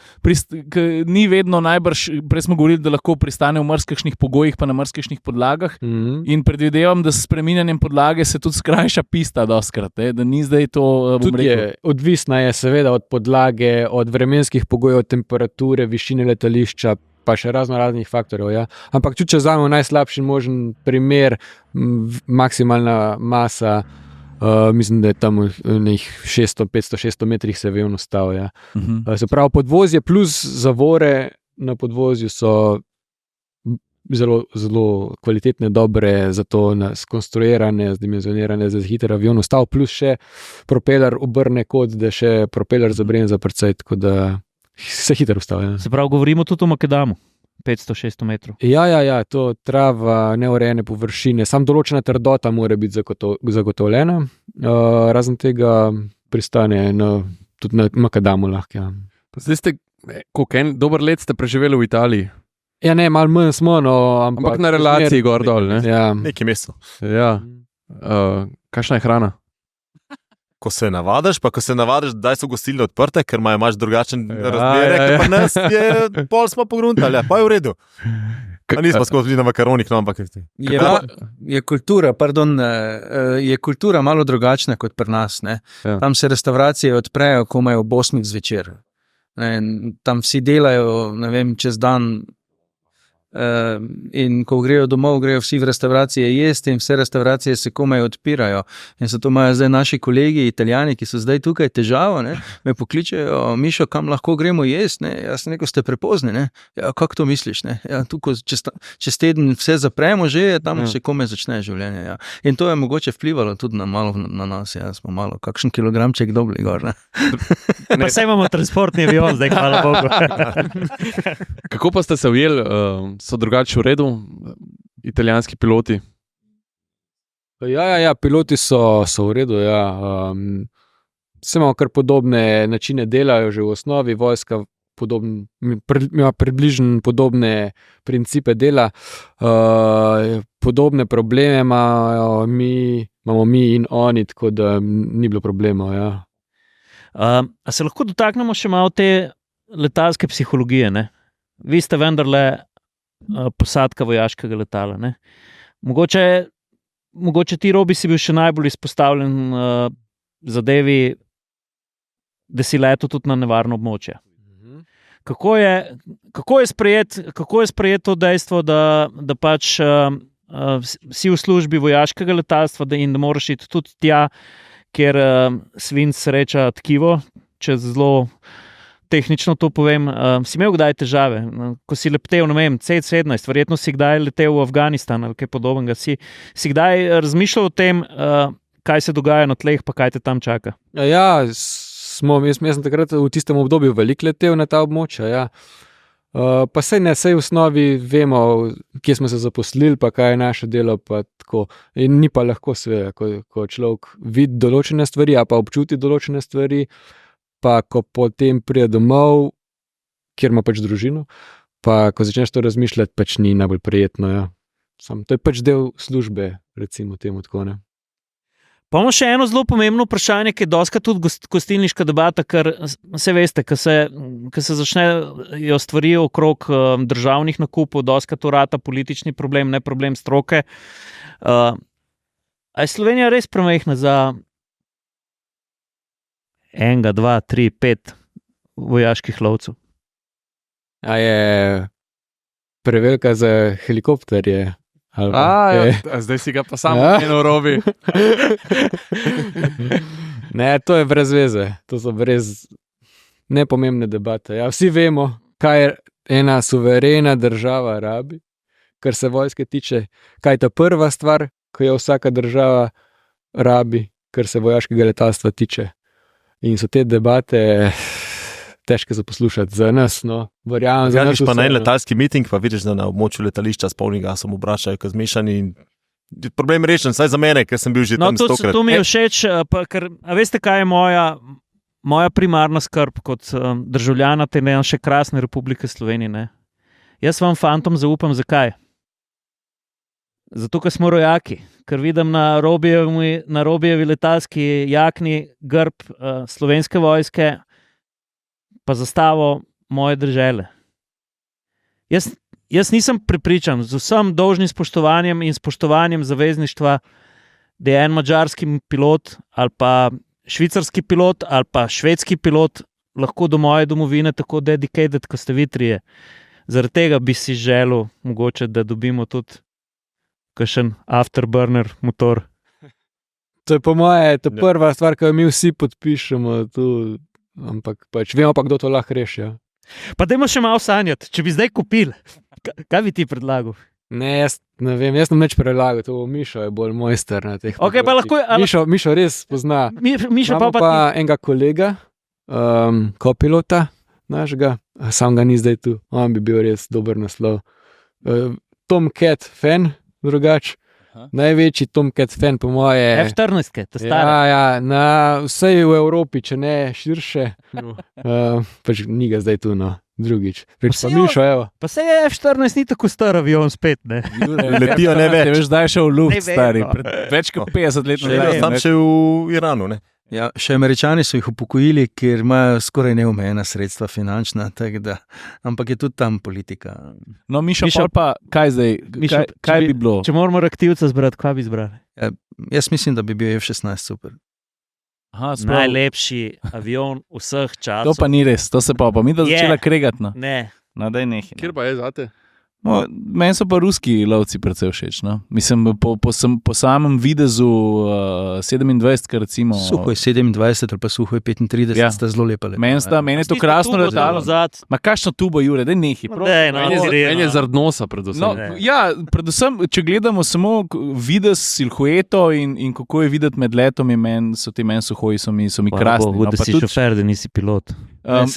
ni vedno najbrž, prej smo govorili, da lahko pristane v mrzkih pogojih, pa na mrzkih podlagah. In predvidevam, da s spreminjanjem podlage se tudi skrajša pista doskrat, da ni zdaj to, odvisna je seveda od podlage, od vremenskih pogojev, od temperature, višine letališča, pa še raznih faktorjev. Ja. Ampak če vzamemo najslabši možen primer, maksimalna masa, mislim, da je tam v 500-600 metrih se avion ustavil. Ja. Se pravi, podvozje plus zavore na podvozju so zelo, zelo kvalitetne, dobre, zato skonstruirane, zdimenzionirane za hiter avion ustavil, plus še propeler obrne kot, da še propeler zabrenza precej, tako da se hitro ustavlja. Se pravi, govorimo tudi o Makedamu, 500-600 metrov. Ja, to trava, neurejene površine, samo določena trdota mora biti zagotovljena, razen tega pristane tudi na Makedamu lahko. Ja. Zdaj ste, dober let ste preživeli v Italiji. Ja, ne, malo manj smo, ampak na relaciji gor dol, ne? Ja. Nekaj mesto. Ja. Kakšna je hrana? Ko se navadiš, da so gostilne odprte, ker imaš drugačen razmerek, pa nas je pol smo pogruntali, pa je v redu. Nismo skozi na makaronih, no, ampak je kultura malo drugačna kot pri nas. Ne? Ja. Tam se restauracije odprejo komaj ob 8 zvečer. Tam vsi delajo, ne vem, čez dan. In ko grejo domov, grejo vsi v restauracije jesti in vse restauracije se komaj odpirajo. In zato imajo zdaj naši kolegi Italijani, ki so zdaj tukaj težavo, ne? Me pokličejo, Mišo, kam lahko gremo jesti, ne? Jaz sem rekel, ste prepozni, ne? Ja, kako to misliš, ne? Ja, tukaj čez teden vse zapremo že, tam se komaj začne življenje, ja. In to je mogoče vplivalo tudi malo na nas, ja, smo malo, kakšen kilogramček dobili gor, ne? Pa saj imamo transportni avion, zdaj hvala Bogu. Kako pa ste se ujeli? So drugače v redu, italijanski piloti? Ja, piloti so v redu, ja. Vse imamo kar podobne načine delajo že v osnovi, vojska ima približno podobne principe dela, podobne probleme imamo mi in oni, tako da ni bilo problemov, ja. A se lahko dotaknemo še malo te letalske psihologije, ne? Vi ste vendarle posadka vojaškega letala. Ne? Mogoče ti, Robi, si bil še najbolj izpostavljen zadevi, da si letel tudi na nevarno območje. Kako je sprejeto to dejstvo, da pač si v službi vojaškega letalstva in da moraš iti tudi tja, kjer svinc sreča tkivo, če zelo tehnično to povem, si imel kdaj težave, ko si letel, ne vem, C-17, verjetno si kdaj letel v Afganistan ali kaj podobnega, si kdaj razmišljal o tem, kaj se dogaja na tleh, pa kaj te tam čaka? Ja, jaz sem takrat v tistem obdobju veliko letel na ta območja, ja. Pa sej v osnovi vemo, kje smo se zaposlili, pa kaj je naše delo, pa tako. In ni pa lahko seveda, ko človek vidi določene stvari, a pa občuti določene stvari, pa ko potem pride domov, kjer ima pač družino, pa ko začneš to razmišljati, pač ni najbolj prijetno, ja. To je pač del službe, recimo temu tako, ne. Pa imamo še eno zelo pomembno vprašanje, ki je doskrat tudi gostilniška debata, ker se veste, ko se začnejo stvari okrog državnih nakupov, doskrat to rata politični problem, ne problem stroke. A je Slovenija res premajhna za 1, 2, 3, 5 vojaških lovcev? A je prevelika za helikopterje? Zdaj si ga pa samo eno robi. Ne, to je brez veze. To so brez nepomembne debate. Ja, vsi vemo, kaj ena suverena država rabi, kar se vojske tiče, kaj je ta prva stvar, ko jo vsaka država rabi, kar se vojaškega letalstva tiče. In so te debate težke za poslušati za nas, no. Verjamem, za nas Gradiš pa vse, na en no. letalski miting, pa vidiš, da na območju letališča s polnim gasom obračajo, ko zmešani in problem je rešen, saj za mene, ker sem bil že tam 100-krat. To mi je všeč, ker, a veste, kaj je moja primarna skrb kot državljana te naše krasne Republike Slovenije, ne? Jaz vam fantom zaupam, zakaj? Zato, ker smo rojaki, ker vidim na Robijevi letalski jakni grb Slovenske vojske, pa zastavo moje države. Jaz nisem prepričan, z vsem dolžnim spoštovanjem in spoštovanjem zavezništva, da je en madžarski pilot ali pa švicarski pilot ali pa švedski pilot lahko do moje domovine tako dedicated, kot ste vi trije. Zaradi tega bi si želel mogoče, da dobimo tudi kakšen afterburner motor. To je po moje prva stvar, ki jo mi vsi podpišemo tu. Ampak pač vemo pa, kdo to lahko reši. Ja. Pa dajmo še malo sanjati, če bi zdaj kupili, kaj bi ti predlagal? Ne, jaz ne vem, jaz sem neč predlagal, to Mišo je bolj mojster na teh Okay, pa lahko, Mišo res pozna. Mišo pa enega kolega, kopilota našega, sam ga ni zdaj tu, on bi bil res dober naslov. Tom Cat fan, drugač. Največji Tomcat fan, po moje. F-14, to stare. Ja, na vsej v Evropi, če ne širše. Pač ni ga zdaj tu, no, drugič. Pa Mišo, evo. Pa se je F-14 ni tako star avion spet, ne? Letijo ne več. Te veš, da je šel v luft, Ne vem, stari. no. Več kot 50 let Še tam še v Iranu, ne? Ja, še Američani so jih upokojili, ker imajo skoraj neomejena sredstva finančna, tako da, ampak je tudi tam politika. No, Mišo, Mišo, pa kaj zdaj? Mišo, Kaj bi bilo? Če moramo reaktivca zbrati, kaj bi zbrali? Jaz mislim, da bi bil F-16 super. Aha, sploh. Najlepši avion vseh časov. To pa ni res, to se pa mi da Je. začela kregati. No, Ne. daj nehaj. Kjer pa je zate? No, meni so pa ruski lovci precej všeč. No? Mislim, po samem videzu 27, recimo. Suhoj 27 ali pa Suhoj 35 Ja. sta zelo lepa. Meni je to krasno letalo. Ma kakšno tubo, Jure, daj nehaj. Daj, no, En je zaradi nosa predvsem. No, ja, predvsem, če gledamo samo videz silhueto in kako je videti med letom, so ti meni suhoji, so mi krasni. Bogu, No, da pa si tudi- šofer, da nisi pilot.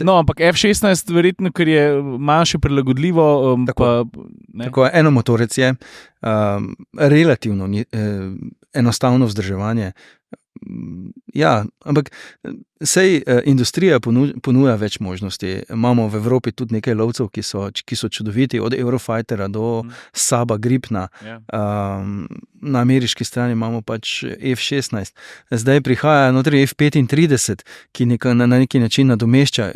No, ampak F-16 verjetno, ker je manjše prilagodljivo, pa ne. Tako, enomotorec je relativno enostavno vzdrževanje. Ja, ampak sej industrija ponuja več možnosti. Imamo v Evropi tudi nekaj lovcev, ki so čudoviti, od Eurofightera do Saba Gripna. Ja. Na ameriški strani imamo pač F-16. Zdaj prihaja notri F-35, ki na neki način nadomešča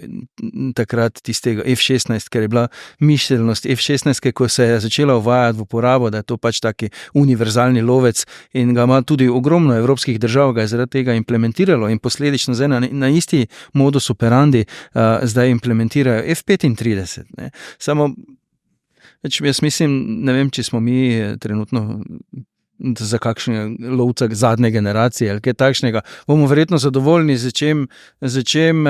takrat tistega F-16, ker je bila mišljenost F-16, ko se je začela uvajati v uporabo, da je to pač taki univerzalni lovec in ga ima tudi ogromno evropskih držav, ga je zaradi tega implementiralo in posledično zdaj na isti modus operandi zdaj implementirajo F-35. Ne. Samo, jaz mislim, ne vem, če smo mi trenutno za kakšen lovca zadnje generacije ali kaj takšnega. Bomo verjetno zadovoljni z čem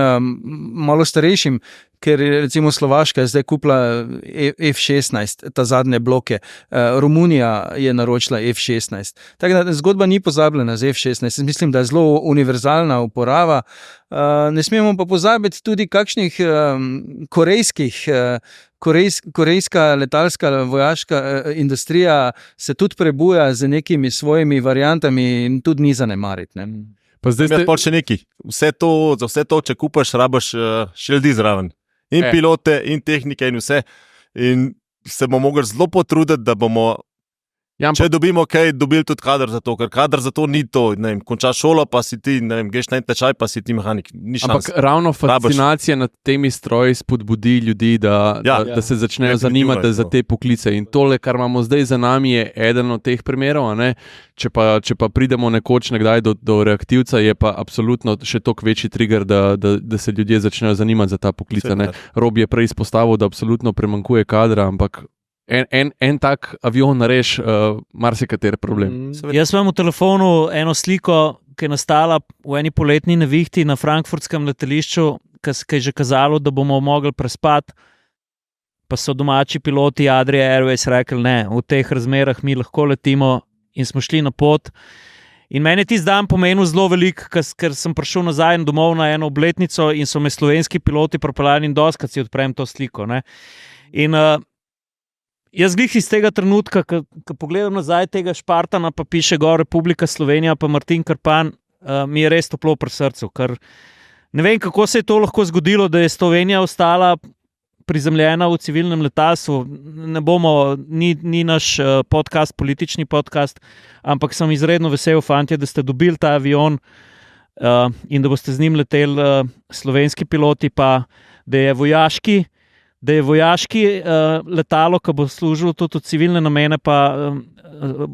malo starejšim, ker je recimo Slovaška je zdaj kupila F-16, ta zadnje bloke. Romunija je naročila F-16. Tako da zgodba ni pozabljena z F-16. Mislim, da je zelo univerzalna uporaba. Ne smemo pa pozabiti tudi kakšnih korejska letalska vojaška industrija se tudi prebuja z nekimi svojimi variantami in tudi ni zanemariti. Ne? Pa zdaj Ste... Še nekaj. Za vse to, če kupaš, rabaš še ljudi zraven. In pilote, in tehnike, in vse. In se bomo mogli zelo potruditi, da bomo, če dobimo kaj, dobili tudi kader za to, ker kader za to ni to. Končaš šolo, pa si ti, greš na en tečaj, pa si ti mehanik. Ampak ravno fascinacija nad temi stroji spodbudi ljudi, da se začnejo zanimati za te poklice. In tole, kar imamo zdaj za nami, je eden od teh primerov. Če pa pridemo nekoč nekdaj do reaktivca, je pa absolutno še toliko večji trigger, da se ljudje začnejo zanimati za ta poklic. Rob je prej izpostavil, da absolutno premankuje kadra, ampak en tak avion nareš marsikateri problem. Jaz imam v telefonu eno sliko, ki je nastala v eni poletni nevihti na frankfurtskem letališču, ki je že kazalo, da bomo mogli prespati, pa so domači piloti Adria Airways rekli, ne, v teh razmerah mi lahko letimo in smo šli na pot. In meni je tisti dan pomenil zelo veliko, ker sem prišel nazaj domov na eno obletnico in so me slovenski piloti pripeljali in doskrat si odprem to sliko. Ne. In jaz glih iz tega trenutka, ko pogledam nazaj tega Špartana, pa piše gor Republika Slovenija, pa Martin Krpan, mi je res toplo pri srcu. Ker ne vem, kako se je to lahko zgodilo, da je Slovenija ostala prizemljena v civilnem letalstvu. Ne bomo, ni naš podcast, politični podcast, ampak sem izredno vesel, fantje, da ste dobili ta avion in da boste z njim leteli slovenski piloti, pa da je vojaški letalo, ki bo služilo tudi v civilne namene, pa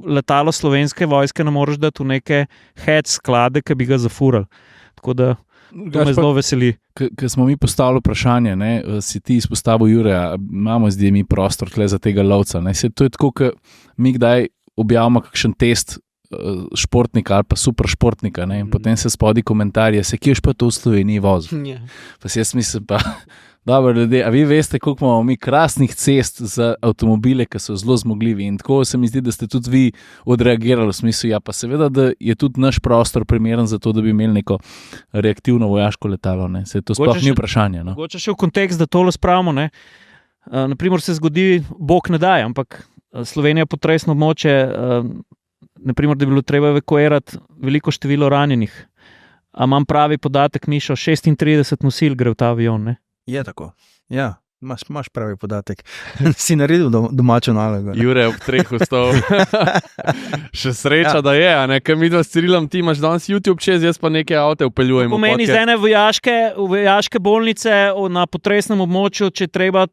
letalo slovenske vojske ne moreš dati v neke sklade, ki bi ga zafurali. Tako da to me zelo veseli. Ker smo mi postavili vprašanje, si ti izpostavil Jureja, imamo zdaj mi prostor tle za tega lovca. To je tako, ker mi kdaj objavimo kakšen test športnika ali pa super športnika, in potem se spodaj komentarje, kje pa to v Sloveniji vozil. Pa si jaz mislim pa, dobro ljudje, a vi veste, koliko imamo mi krasnih cest za avtomobile, ki so zelo zmogljivi, in tako se mi zdi, da ste tudi vi odreagirali v smislu, pa seveda, da je tudi naš prostor primeren za to, da bi imeli neko reaktivno vojaško letalo. Se to sploh ni vprašanje. Mogoče še v kontekst, da tole spravimo. Naprimer se zgodi, Bog ne daje, ampak Slovenija potresno območje, naprimer, da bi bilo treba evakuirati veliko število ranjenih. A imam pravi podatek, Mišo, 36 nosil gre v ta avion, ne? Je tako, ja. Imaš pravi podatek. Si naredil domačo nalogo. Jure ob 3 vstal. Še sreča, da je, ker mi dva s Cirilom, ti imaš danes YouTube čez, jaz pa neke avte upeljujemo. Pomeni z ene vojaške bolnice na potresnem območju, če treba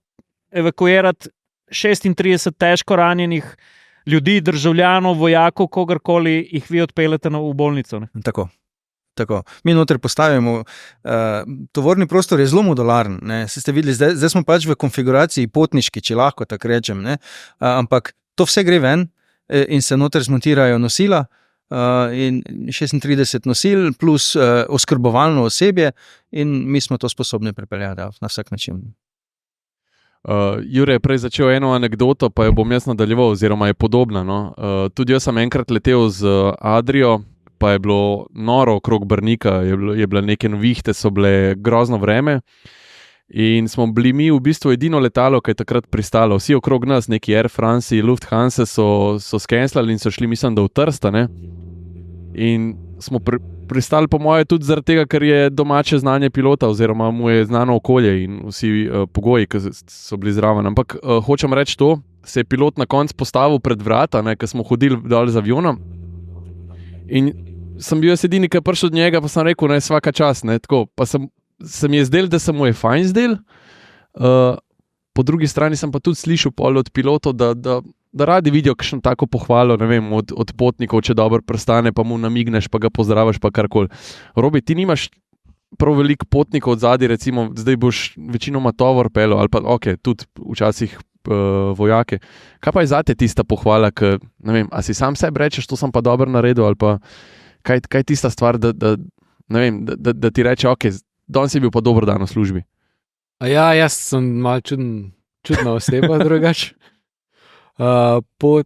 evakuirati 36 težko ranjenih ljudi, državljanov, vojakov, kogarkoli, jih vi odpeljete v bolnico. Ne? Tako. Mi noter postavimo, tovorni prostor je zelo modularen. Ste videli, zdaj smo pač v konfiguraciji potniški, če lahko tako rečem. Ampak to vse gre ven in se noter zmontirajo nosila in 36 nosil plus oskrbovalno osebje in mi smo to sposobni pripeljati na vsak način. Jure je prej začel eno anekdoto, pa jo bom jaz nadaljeval, oziroma je podobna. Tudi jaz sem enkrat letel z Adrio, pa je bilo noro okrog Brnika, je bila neke novihte, so bile grozno vreme in smo bili mi v bistvu edino letalo, ki je takrat pristalo. Vsi okrog nas, neki Air France, Lufthansa so skenslali in so šli, mislim, da v Trsta, in smo pristali po moje tudi zaradi tega, ker je domače znanje pilota oziroma mu je znano okolje in vsi pogoji, ki so bili zraven. Ampak hočem reči to, se je pilot na koncu postavil pred vrata, ker smo hodili dol z avionom. In sem bil jaz edini, ki je prišel od njega, pa sem rekel, svaka čast, tako. Pa se mi je zdel, da se mu je fajn zdel. Po drugi strani sem pa tudi slišal od pilotov, da radi vidijo kakšno tako pohvalo, ne vem, od potnikov, če dobro prestane, pa mu namigneš, pa ga pozdraviš, pa karkoli. Robi, ti nimaš prav veliko potnikov od zadaj, recimo, zdaj boš večinoma tovor pelil, ali pa tudi včasih vojake. Kaj pa je zate tista pohvala, ki, ne vem, a si sam sebi rečeš, to sem pa dobro naredil, ali pa kaj je tista stvar, ne vem, da ti reče, ok, danes si bil pa dober dan v službi. Ja, jaz sem malo čudna oseba, drugače.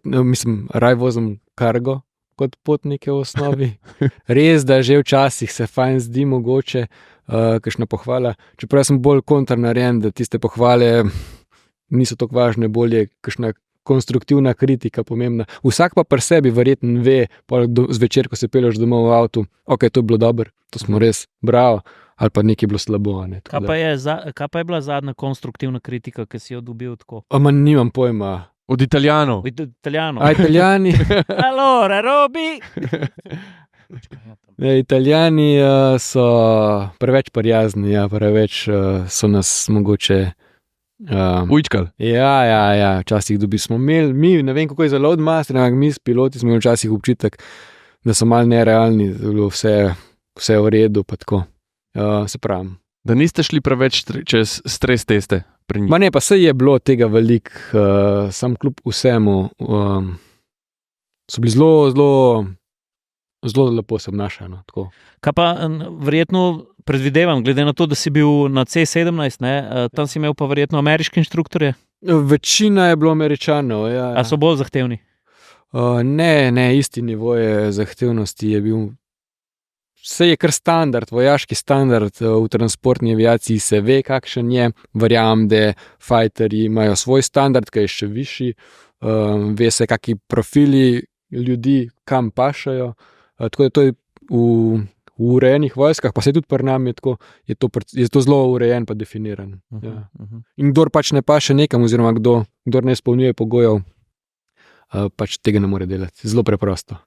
Mislim, raj vozim kargo kot potnike v osnovi. Res, da že včasih se fajn zdi mogoče kakšna pohvala. Čeprav sem bolj kontranarejen, da tiste pohvale niso tako važne, bolje kakšna konstruktivna kritika pomembna. Vsak pa pri sebi verjetno ve, zvečer, ko se pelješ domov v avtu, ok, to je bilo dobro, to smo res, bravo, ali pa nekaj bilo slabo. Ne, kaj pa je bila zadnja konstruktivna kritika, ki si jo dobil tako? Nimam pojma. Od Italijanov. Italijani. Allora, Robi! Italijani so preveč prijazni, preveč so nas mogoče Ujčkal. Ja, včasih smo imeli, ne vem kako je za loadmaster, ampak mi s piloti smo imeli včasih občutek, da so malo nerealni, da je bilo vse v redu, pa tako. Se pravim. Da niste šli preveč čez stres teste pri njih? Ma ne, pa saj je bilo tega veliko, sam kljub vsemu, so bili zelo lepo se obnašali. Kaj pa verjetno predvidevam, glede na to, da si bil na C17, tam si imel pa verjetno ameriške inštruktorje? Večina je bilo Američanov, ja. A so bolj zahtevni? Ne, isti nivo je zahtevnosti je bil. Vse je kar standard, vojaški standard v transportni aviaciji se ve, kakšen je. Verjamem, da fajterji imajo svoj standard, ki je še višji. Ve se, kakšni profili ljudi kam pašajo. Tako da to je v urejenih vojskah, pa se tudi pri nami je to zelo urejen pa definiran. Ja. In kdor pač ne paše nekam, oziroma kdor ne izpolnjuje pogojev, pač tega ne more delati. Zelo preprosto.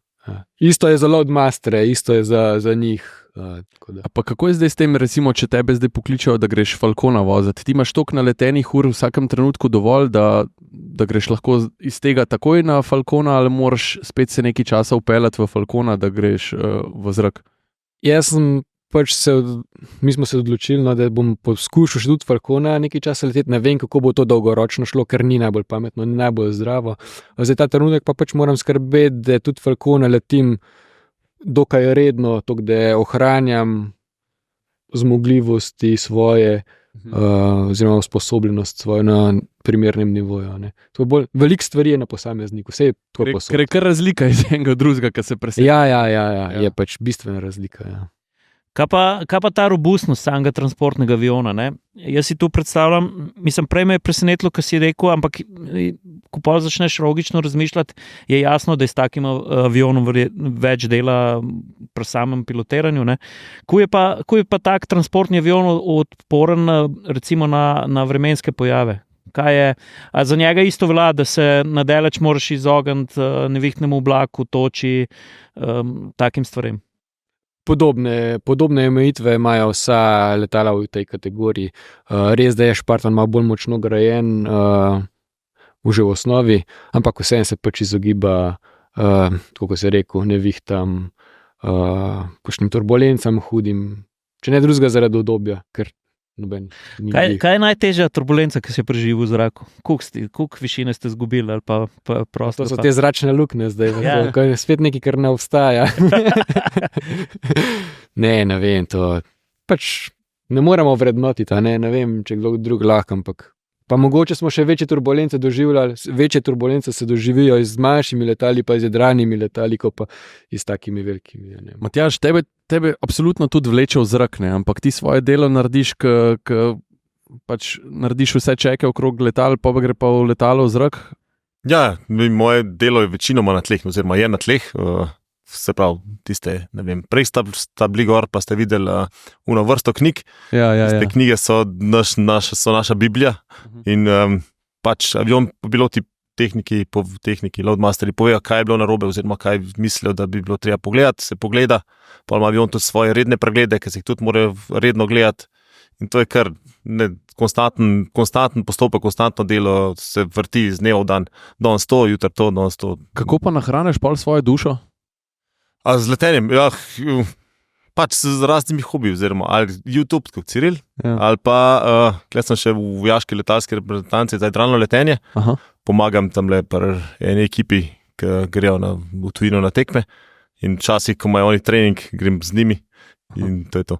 Isto je za loadmastere, isto je za njih. Pa kako je zdaj s tem, recimo, če tebe zdaj pokličejo, da greš Falcona voziti? Ti imaš toliko naletenih ur v vsakem trenutku dovolj, da greš lahko iz tega takoj na Falcona, ali moraš spet se nekaj časa upeljati v Falcona, da greš v zrak? Mi smo se odločili, da bom poskušal še tudi Falcona nekaj časa leteti. Ne vem, kako bo to dolgoročno šlo, ker ni najbolj pametno, ni najbolj zdravo. Zdaj ta trenutek pa moram skrbeti, da tudi Falcona letim dokaj redno, da ohranjam zmogljivosti svoje, oziroma usposobljenost svojo na primernem nivoju. Veliko stvari je na posamezniku, vse je to posod. Ker je kar razlika iz enega drugega, ki se preseja. Ja, je pač bistvena razlika, ja. Kaj pa ta robustnost samega transportnega aviona? Ne? Jaz si tu predstavljam, prej me je presenetilo, kar si rekel, ampak ko pa začneš logično razmišljati, je jasno, da je s takim avionom več dela pri samem pilotiranju. Ne? Ko je pa tak transportni avion odporen recimo na vremenske pojave? A za njega isto velja, da se nadaleč moraš izogniti nevihtnemu oblaku, toči, takim stvarem? Podobne omejitve imajo vsa letala v tej kategoriji. Res, da je Spartan malo bolj močno grajen že v osnovi, ampak vseeno se pač izogiba, kako se rekel, nevihtam, kakšnim turbulencam hudim, če ne drugega zaradi udobja, ker noben ni. Kaj je najtežja turbulenca, ki se je preživel v zraku? Koliko višine ste izgubili ali pa prostor? To so te zračne luknje zdaj, to je spet nekaj, kar ne obstaja. Ne vem, to pač ne moremo vrednotiti, ne vem, če kdo drug lahko, ampak pa mogoče smo še večje turbulence doživljali, večje turbulence se doživijo z manjšimi letali, pa z jadranimi letali, kot pa z takimi velikimi. Matjaž, tebe absolutno tudi vleče v zrak, ne? Ampak ti svoje delo narediš, pač narediš vse čeke okrog letal, pa gre pa v letalo v zrak? Ja, moje delo je večinoma na tleh, oziroma je na tleh. Se pravi, tiste, ne vem, prej sta bili gor, pa ste videli uno vrsto knjig. Ja. Te knjige so naša Biblija. In pač avion, piloti, tehniki, loadmasteri povejo, kaj je bilo narobe, oziroma kaj mislijo, da bi bilo treba pogledati, se pogleda. Pa ima avion tudi svoje redne preglede, ki se jih tudi morajo redno gledati. In to je kar konstanten postopek, konstantno delo, se vrti iz dneva v dan, danes to, jutri to, danes to. Kako pa nahraniš pol svojo dušo? A z letenjem, ja, Pač z raznimi hobiji, oziroma ali YouTube, kot Ciril, Ja. ali pa tukaj sem še v vojaški letalski reprezentanci za hidralno letenje. Aha. Pomagam tam le pri eni ekipi, ki grejo v tujino na tekme. In včasih, ko imajo oni trening, grem z njimi in to je to.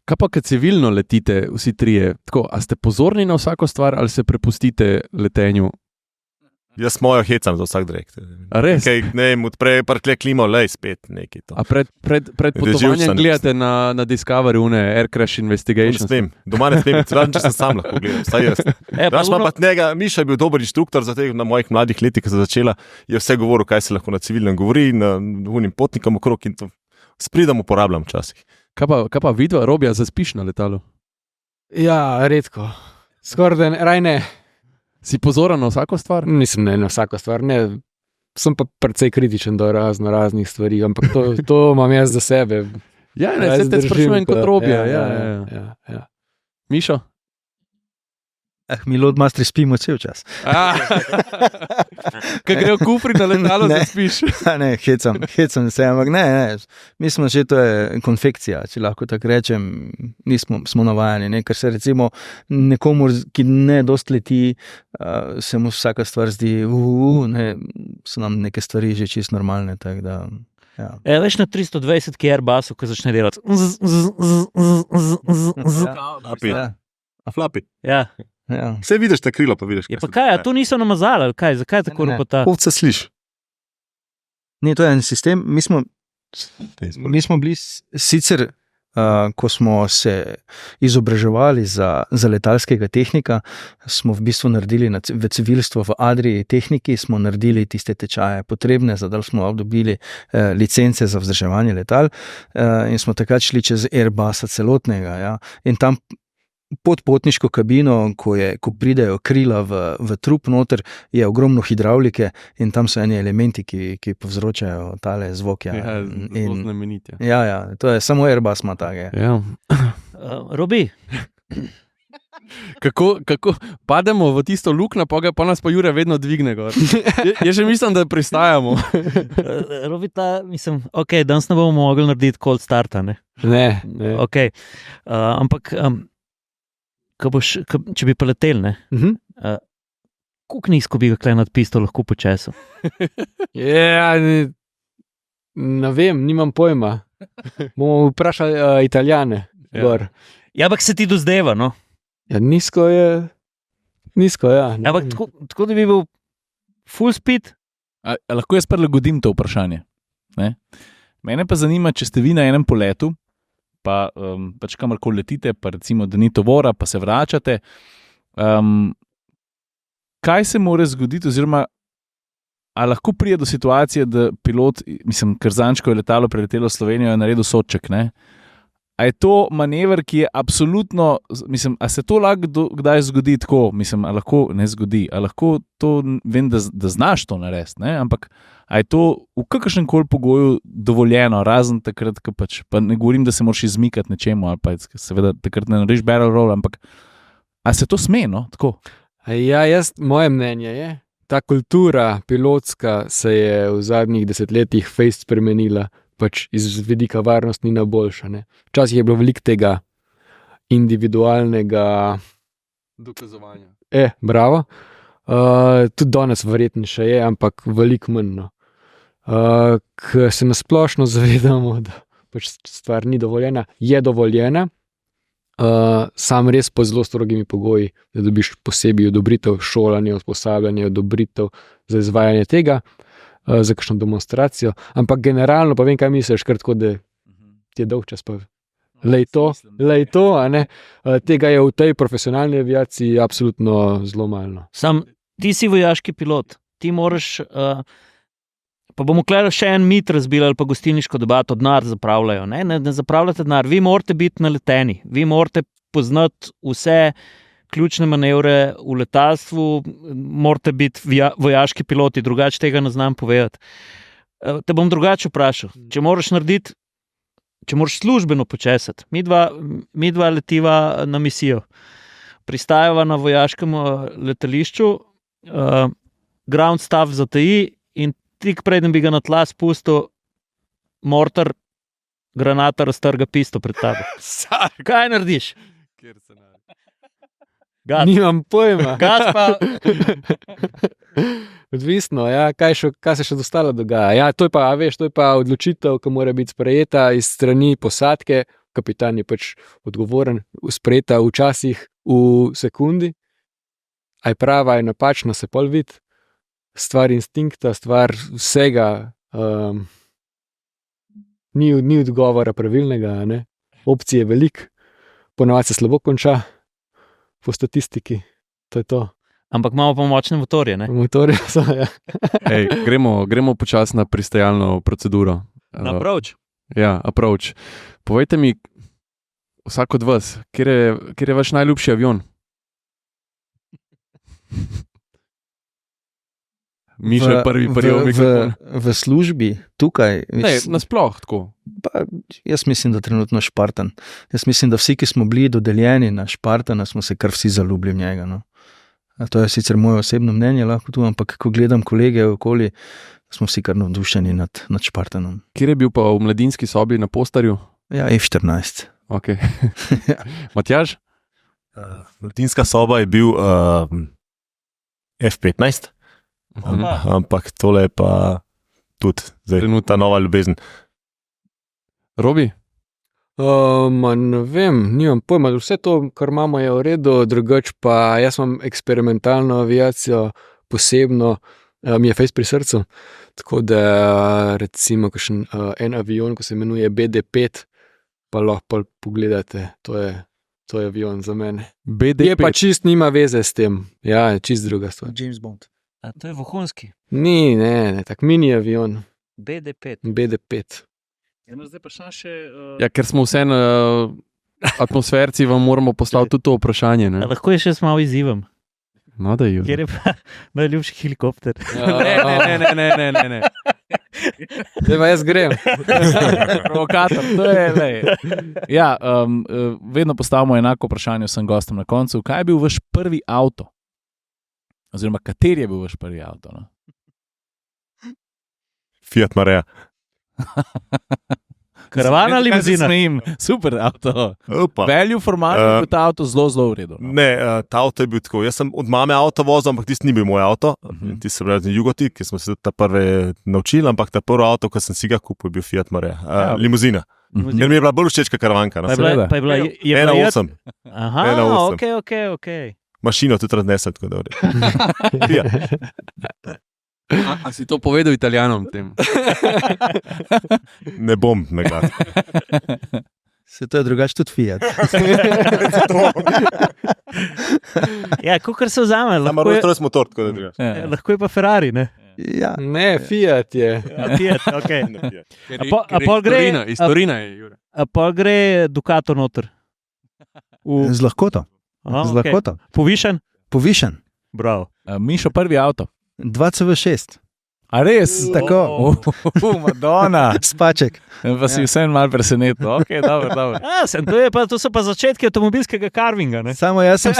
Kaj pa, kad civilno letite, vsi trije, tako, a ste pozorni na vsako stvar ali se prepustite letenju? Jaz mojo hecam za vsak direkt. A res? Kaj, ne vem, odprej parkle klimo, lej spet nekaj to. A pred potovanjem Reživca ne gledate na Discovery, Air Crash Ne Investigations? smem, doma ne smem, razen če sem sam lahko gledal, vsaj jaz. Raš ima pa njega, Miša je bil dober inštruktor za te na mojih mladih letih, ko sem začela, je vse govoril, kaj se lahko na civilnem govori, na unim potnikom okrog in to s pridom uporabljam včasih. Kaj pa vidva, Robija, zaspiš na letalu? Ja, redko. Skoraj da raj ne. Si pozoren na vsako stvar? Nisem ne na vsako stvar, ne. Sem pa precej kritičen do raznih stvari, ampak to imam jaz za sebe. Ja, ne, se te sprašujem kot Robija. Ja. Mišo? Mi loadmastri spimo cel čas. Kaj grejo kufri na letalo, Ne. zaspiš? Ne, hecam se, ampak ne. Mi smo že, to je konfekcija, če lahko tako rečem, smo navajeni, ne? Ker se recimo nekomu, ki ne dost leti, se mu vsaka stvar zdi, ne, so nam neke stvari že čisto normalne, tako da, ja. Veš na 320 Airbusu, ko začne delati. Flapi. Ja. Flapi. Ja. Ja. Vse vidiš, te krilo pa vidiš. Je pa kaj, a to niso namazali, ali kaj? Zakaj tako Ne. ropota? Ovce sliš. Ne, to je en sistem, mi smo bili sicer, ko smo se izobraževali za letalskega tehnika, smo v bistvu naredili v civilstvu v Adriji tehniki, smo naredili tiste tečaje potrebne, da smo dobili licence za vzdrževanje letal in smo takrat šli čez Airbusa celotnega. Ja. In tam pod potniško kabino, ko pridejo krila v trup noter, je ogromno hidravlike in tam so eni elementi, ki povzročajo tale zvok. Ja. Ja, zelo znamenit. Ja, to je samo Airbus ima take. Ja. Robi, Kako pademo v tisto luknjo, pa nas pa Jure vedno dvigne gor. Jaz že mislim, da pristajamo. Robi mislim, ok, danes ne bomo mogli narediti cold starta, ne? Ne. Ok, ampak če bi pa letel, ne? Koliko nizko bi ga klej nad pisto lahko počesal? Ja, ne vem, nimam pojma. Bomo vprašali Italijane. Gor. Ja, ampak se ti dozdeva, no? Ja, nizko je. Ja. Ampak tako da bi bil full speed? A lahko jaz prilagodim to vprašanje? Ne? Mene pa zanima, če ste vi na enem poletu, pa pač kamorkoli letite, pa recimo, da ni tovora, pa se vračate. Kaj se mora zgoditi, oziroma a lahko pride do situacije, da pilot, mislim, Krzančko je letalo preletelo Slovenijo, je naredil sodček, ne? A je to manever, ki je absolutno, mislim, a se to lahko kdaj zgodi tako, mislim, a lahko ne zgodi, a lahko to, vem, da znaš to narediti, ne, ampak a je to v kakršnem koli pogoju dovoljeno, razen takrat, ko pač, pa ne govorim, da se moraš izmikati nečemu, ali pa seveda takrat ne narediš barrel roll, ampak a se to sme, no, tako? Ja, moje mnenje je, ta kultura pilotska se je v zadnjih desetletjih fejst spremenila, pač iz vidika varnosti na boljša. Ne. Včasih je bilo veliko tega individualnega Dokazovanja. Bravo. Tudi danes verjetno še je, ampak veliko manj. No. Ker se nasplošno zavedamo, da pač stvar ni dovoljena, je dovoljena, sam res po zelo strogimi pogoji, da dobiš posebej odobritev šolanja, usposabljanja, odobritev za izvajanje tega, za kakšno demonstracijo, ampak generalno pa vem, kaj misliš, ker tako, da ti je dolg čas pa lej to, a ne. Tega je v tej profesionalni aviaciji absolutno zelo malo. Sam, ti si vojaški pilot, ti moraš, pa bomo klero še en mit razbili ali pa gostilniško debato, denar zapravljajo, ne zapravljate denar, vi morate biti naleteni, vi morate poznati vse ključne manevre v letalstvu, morate biti vojaški piloti, drugače tega ne znam povedati. Te bom drugače vprašal, če moraš službeno počesati, mi dva letiva na misijo, pristajava na vojaškem letališču, ground staff zataji in tik preden bi ga na tla spustil, mortar granata raztrga pisto pred tabo. Kaj narediš? Gat. Nimam pojma. Gat pa. Odvisno, ja, kaj se še dostalo dogaja. Ja, to je pa odločitev, ki mora biti sprejeta iz strani posadke. Kapitan je pač odgovoren, sprejeta včasih v sekundi. A je prava, je napačna, se pol vidi. Stvar instinkta, stvar vsega. Ni odgovora pravilnega, ne? Opcije je veliko, ponavadi se slabo konča po statistiki. To je to. Ampak imamo pa močne motorje, ne? Motorje so, ja. Ej, gremo počasi na pristajalno proceduro. Na approach. Ja, approach. Povejte mi, vsak od vas, kjer je vaš najljubši avion? Miša je prvi mikrofon. V službi, tukaj. Ne, nasploh tako. Pa, jaz mislim, da trenutno Špartan. Jaz mislim, da vsi, ki smo bili dodeljeni na Špartana, smo se kar vsi zaljubili v njega. No. To je sicer moje osebno mnenje, lahko tu, ampak ko gledam kolege okoli, smo vsi kar navdušeni nad Špartanom. Kjer je bil pa v mladinski sobi na posterju? Ja, F14. Okay. Matjaž? Mladinska soba je bil F15. Ampak tole je pa tudi zdaj, ta nova ljubezen. Robi? Ne vem, nimam pojma, vse to, kar imamo, je v redu, drugač pa jaz imam eksperimentalno aviacijo, posebno, mi je fejs pri srcu, tako da recimo kakšen en avion, ko se imenuje BD5, pa lahko pogledate, to je avion za mene. BD5? Je pa čist nima veze s tem, ja, čist druga stvar. James Bond. A to je vohunski. Ni, ne, tak mini avion. BD5. BD5. Zdaj pa še... Ja, ker smo vseeno atmosferci, vam moramo postaviti tudi to vprašanje. Ne? Lahko je še s malo izzivom. No, da je. Kjer je pa najljubši helikopter? Ne. Zdaj pa jaz grem. Provokator, to je, lej. Ja, vedno postavimo enako vprašanje vsem gostom na koncu. Kaj je bil vaš prvi avto? Oziroma, kateri je bil vaš prvi avto? No? Fiat Marea. Karavana ali limuzina? Super avto. Opa. Value for money je bil ta avto zelo v redu. No? Ne, ta avto je bil tako. Jaz sem od mame avto vozil, ampak tisti ni bil moj avto. Ti so bili Jugoti, ki smo se tudi ta prve naučili, ampak ta prvo avto, ko sem si ga kupil, je bil Fiat Marea. Limuzina. Ker mi je bila bolj všečka karavanka. No? Pa je bila 1.8. Aha, 1.8. ok. Mašino tudi raznesel, tako da je. A si to povedal Italijanom tem? Ne bom naglas. Se to je drugače tudi Fiat. Ja, kakor se vzame. Lahko je to motor, tako da je drugače. Lahko je pa Ferrari, ne? Ja. Ne, Fiat je. Fiat, ok. Iz Torina je, Jure. A pa gre Ducato noter? Z lahkoto. Aha, Z lahkoto. Povišen? Povišen. Bravo. Mišo prvi avto. 2CV6. A res? Tako. Madonna. Spaček. Pa si vsem malo presenetil. Ok, dobro. To so pa začetki avtomobilskega carvinga, ne? Samo jaz sem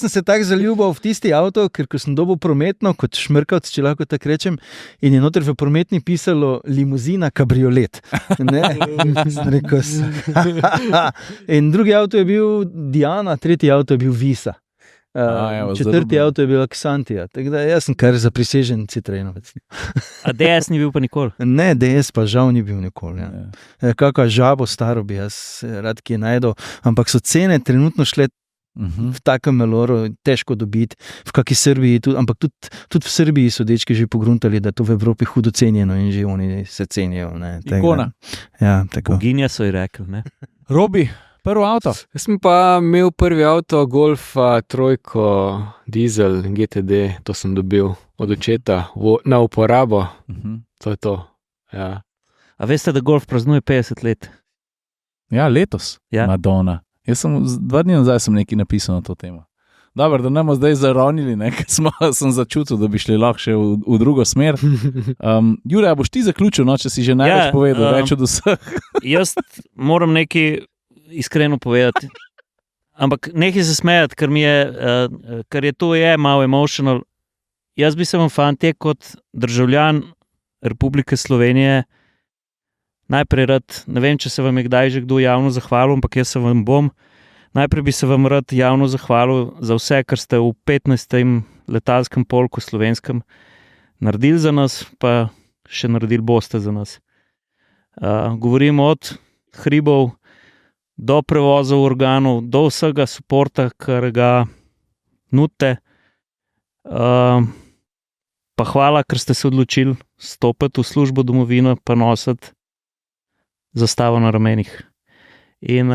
se tak zaljubil v tisti avto, ker ko sem dobil prometno, kot šmrkavc, če lahko tako rečem, in je noter v prometni pisalo limuzina kabriolet. Ne? Rekel sem. In drugi avto je bil Diana, tretji avto je bil Visa. Četrti avto je bil Xantija, tako da jaz sem kar zaprisežen Citroenovec. A DS ni bil pa nikoli? Ne, DS pa žal ni bil nikoli. Ja. Kakšno žabo staro bi jaz rad kje najdel, ampak so cene trenutno šle v takem meloru, težko dobiti, v kakšni Srbiji, ampak tudi v Srbiji so dečki že pogruntali, da je to v Evropi hudo cenjeno in že oni se cenijo. Ikona. Ja, tako. Boginja so ji rekli, ne? Robi, prvo avto. Jaz sem pa imel prvi avto Golfa trojko dizel GTD, to sem dobil od očeta na uporabo. To je to. Ja. A veste, da Golf praznuje 50 let? Ja, letos. Ja. Madonna. Jaz sem 2 dni nazaj nekaj napisal na to temo. Dobro, da ne bomo zdaj zaronili, ker sem začutil, da bi šli lahko še v drugo smer. Jure, boš ti zaključil, no, če si že največ povedal, več od vseh? Jaz moram nekaj iskreno povedati. Ampak nekaj se smejati, ker je to malo emotional. Jaz bi se vam, fantje, kot državljan Republike Slovenije najprej rad, ne vem, če se vam je kdaj že kdo javno zahvalil, ampak jaz se vam bom. Najprej bi se vam rad javno zahvalil za vse, kar ste v 15. letalskem polku slovenskem naredili za nas, pa še naredili boste za nas. Govorimo od hribov do prevozov organov, do vsega suporta, kar ga nudite. Pa hvala, ker ste se odločili stopiti v službo domovino, pa nositi zastavo na ramenih. In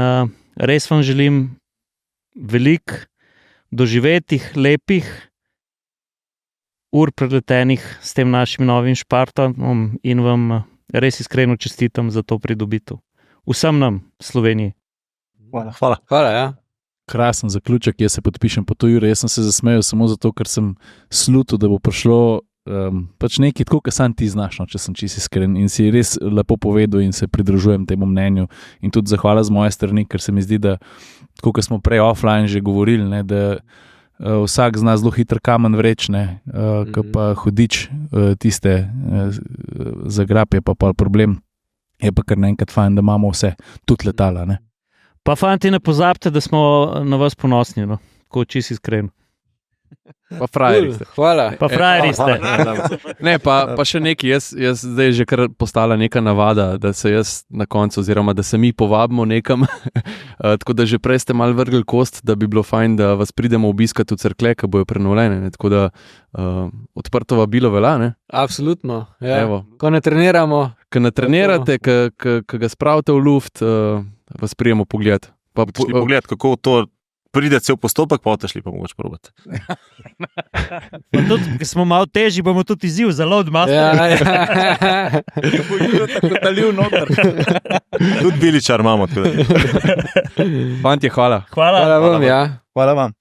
res vam želim veliko doživetih, lepih ur preletenih s tem našim novim Spartanom in vam res iskreno čestitam za to pridobitev. Vsem nam, Sloveniji. Hvala, ja. Krasen zaključek, jaz se podpišem po to, Jure. Jaz sem se zasmejal samo zato, ker sem slutil, da bo prišlo pač nekaj tako, kar sam ti znaš, no, če sem čisto iskren, in si res lepo povedal in se pridružujem temu mnenju. In tudi zahvala z moje strani, ker se mi zdi, da tako, kot smo prej offline že govorili, ne, da vsak zna zelo hitro kamen vreč, ki pa hudič tiste zagrab je pa problem. Je pa kar naenkrat fajn, da imamo vse, tudi letala. Ne. Pa fanti, ne pozabite, da smo na vas ponosni, no? Tako čisto iskreno. Pa frajeri ste. Hvala. Pa frajeri ste. Ne, pa še nekaj, jaz zdaj že kar postala neka navada, da se jaz na koncu, oziroma da se mi povabimo nekam, tako da že prej ste malo vrgli kost, da bi bilo fajn, da vas pridemo obiskati v Cerklje, ki bojo prenovljene, ne? Tako da odprto vabilo velja, ne? Absolutno, ja. Evo. Ko ne treniramo. Ko ne trenirate, ko ga spravite v luft, vas prijemo pogled. Pa pogled, kako to pride cel postopek, pa otešli pa mogoče probati. Ker smo malo težji, bomo tudi izziv za Loadmaster. Ja. Tako talil noter. Tudi biličar imamo. Fantje, hvala. Hvala. Hvala vam, ja. Hvala vam.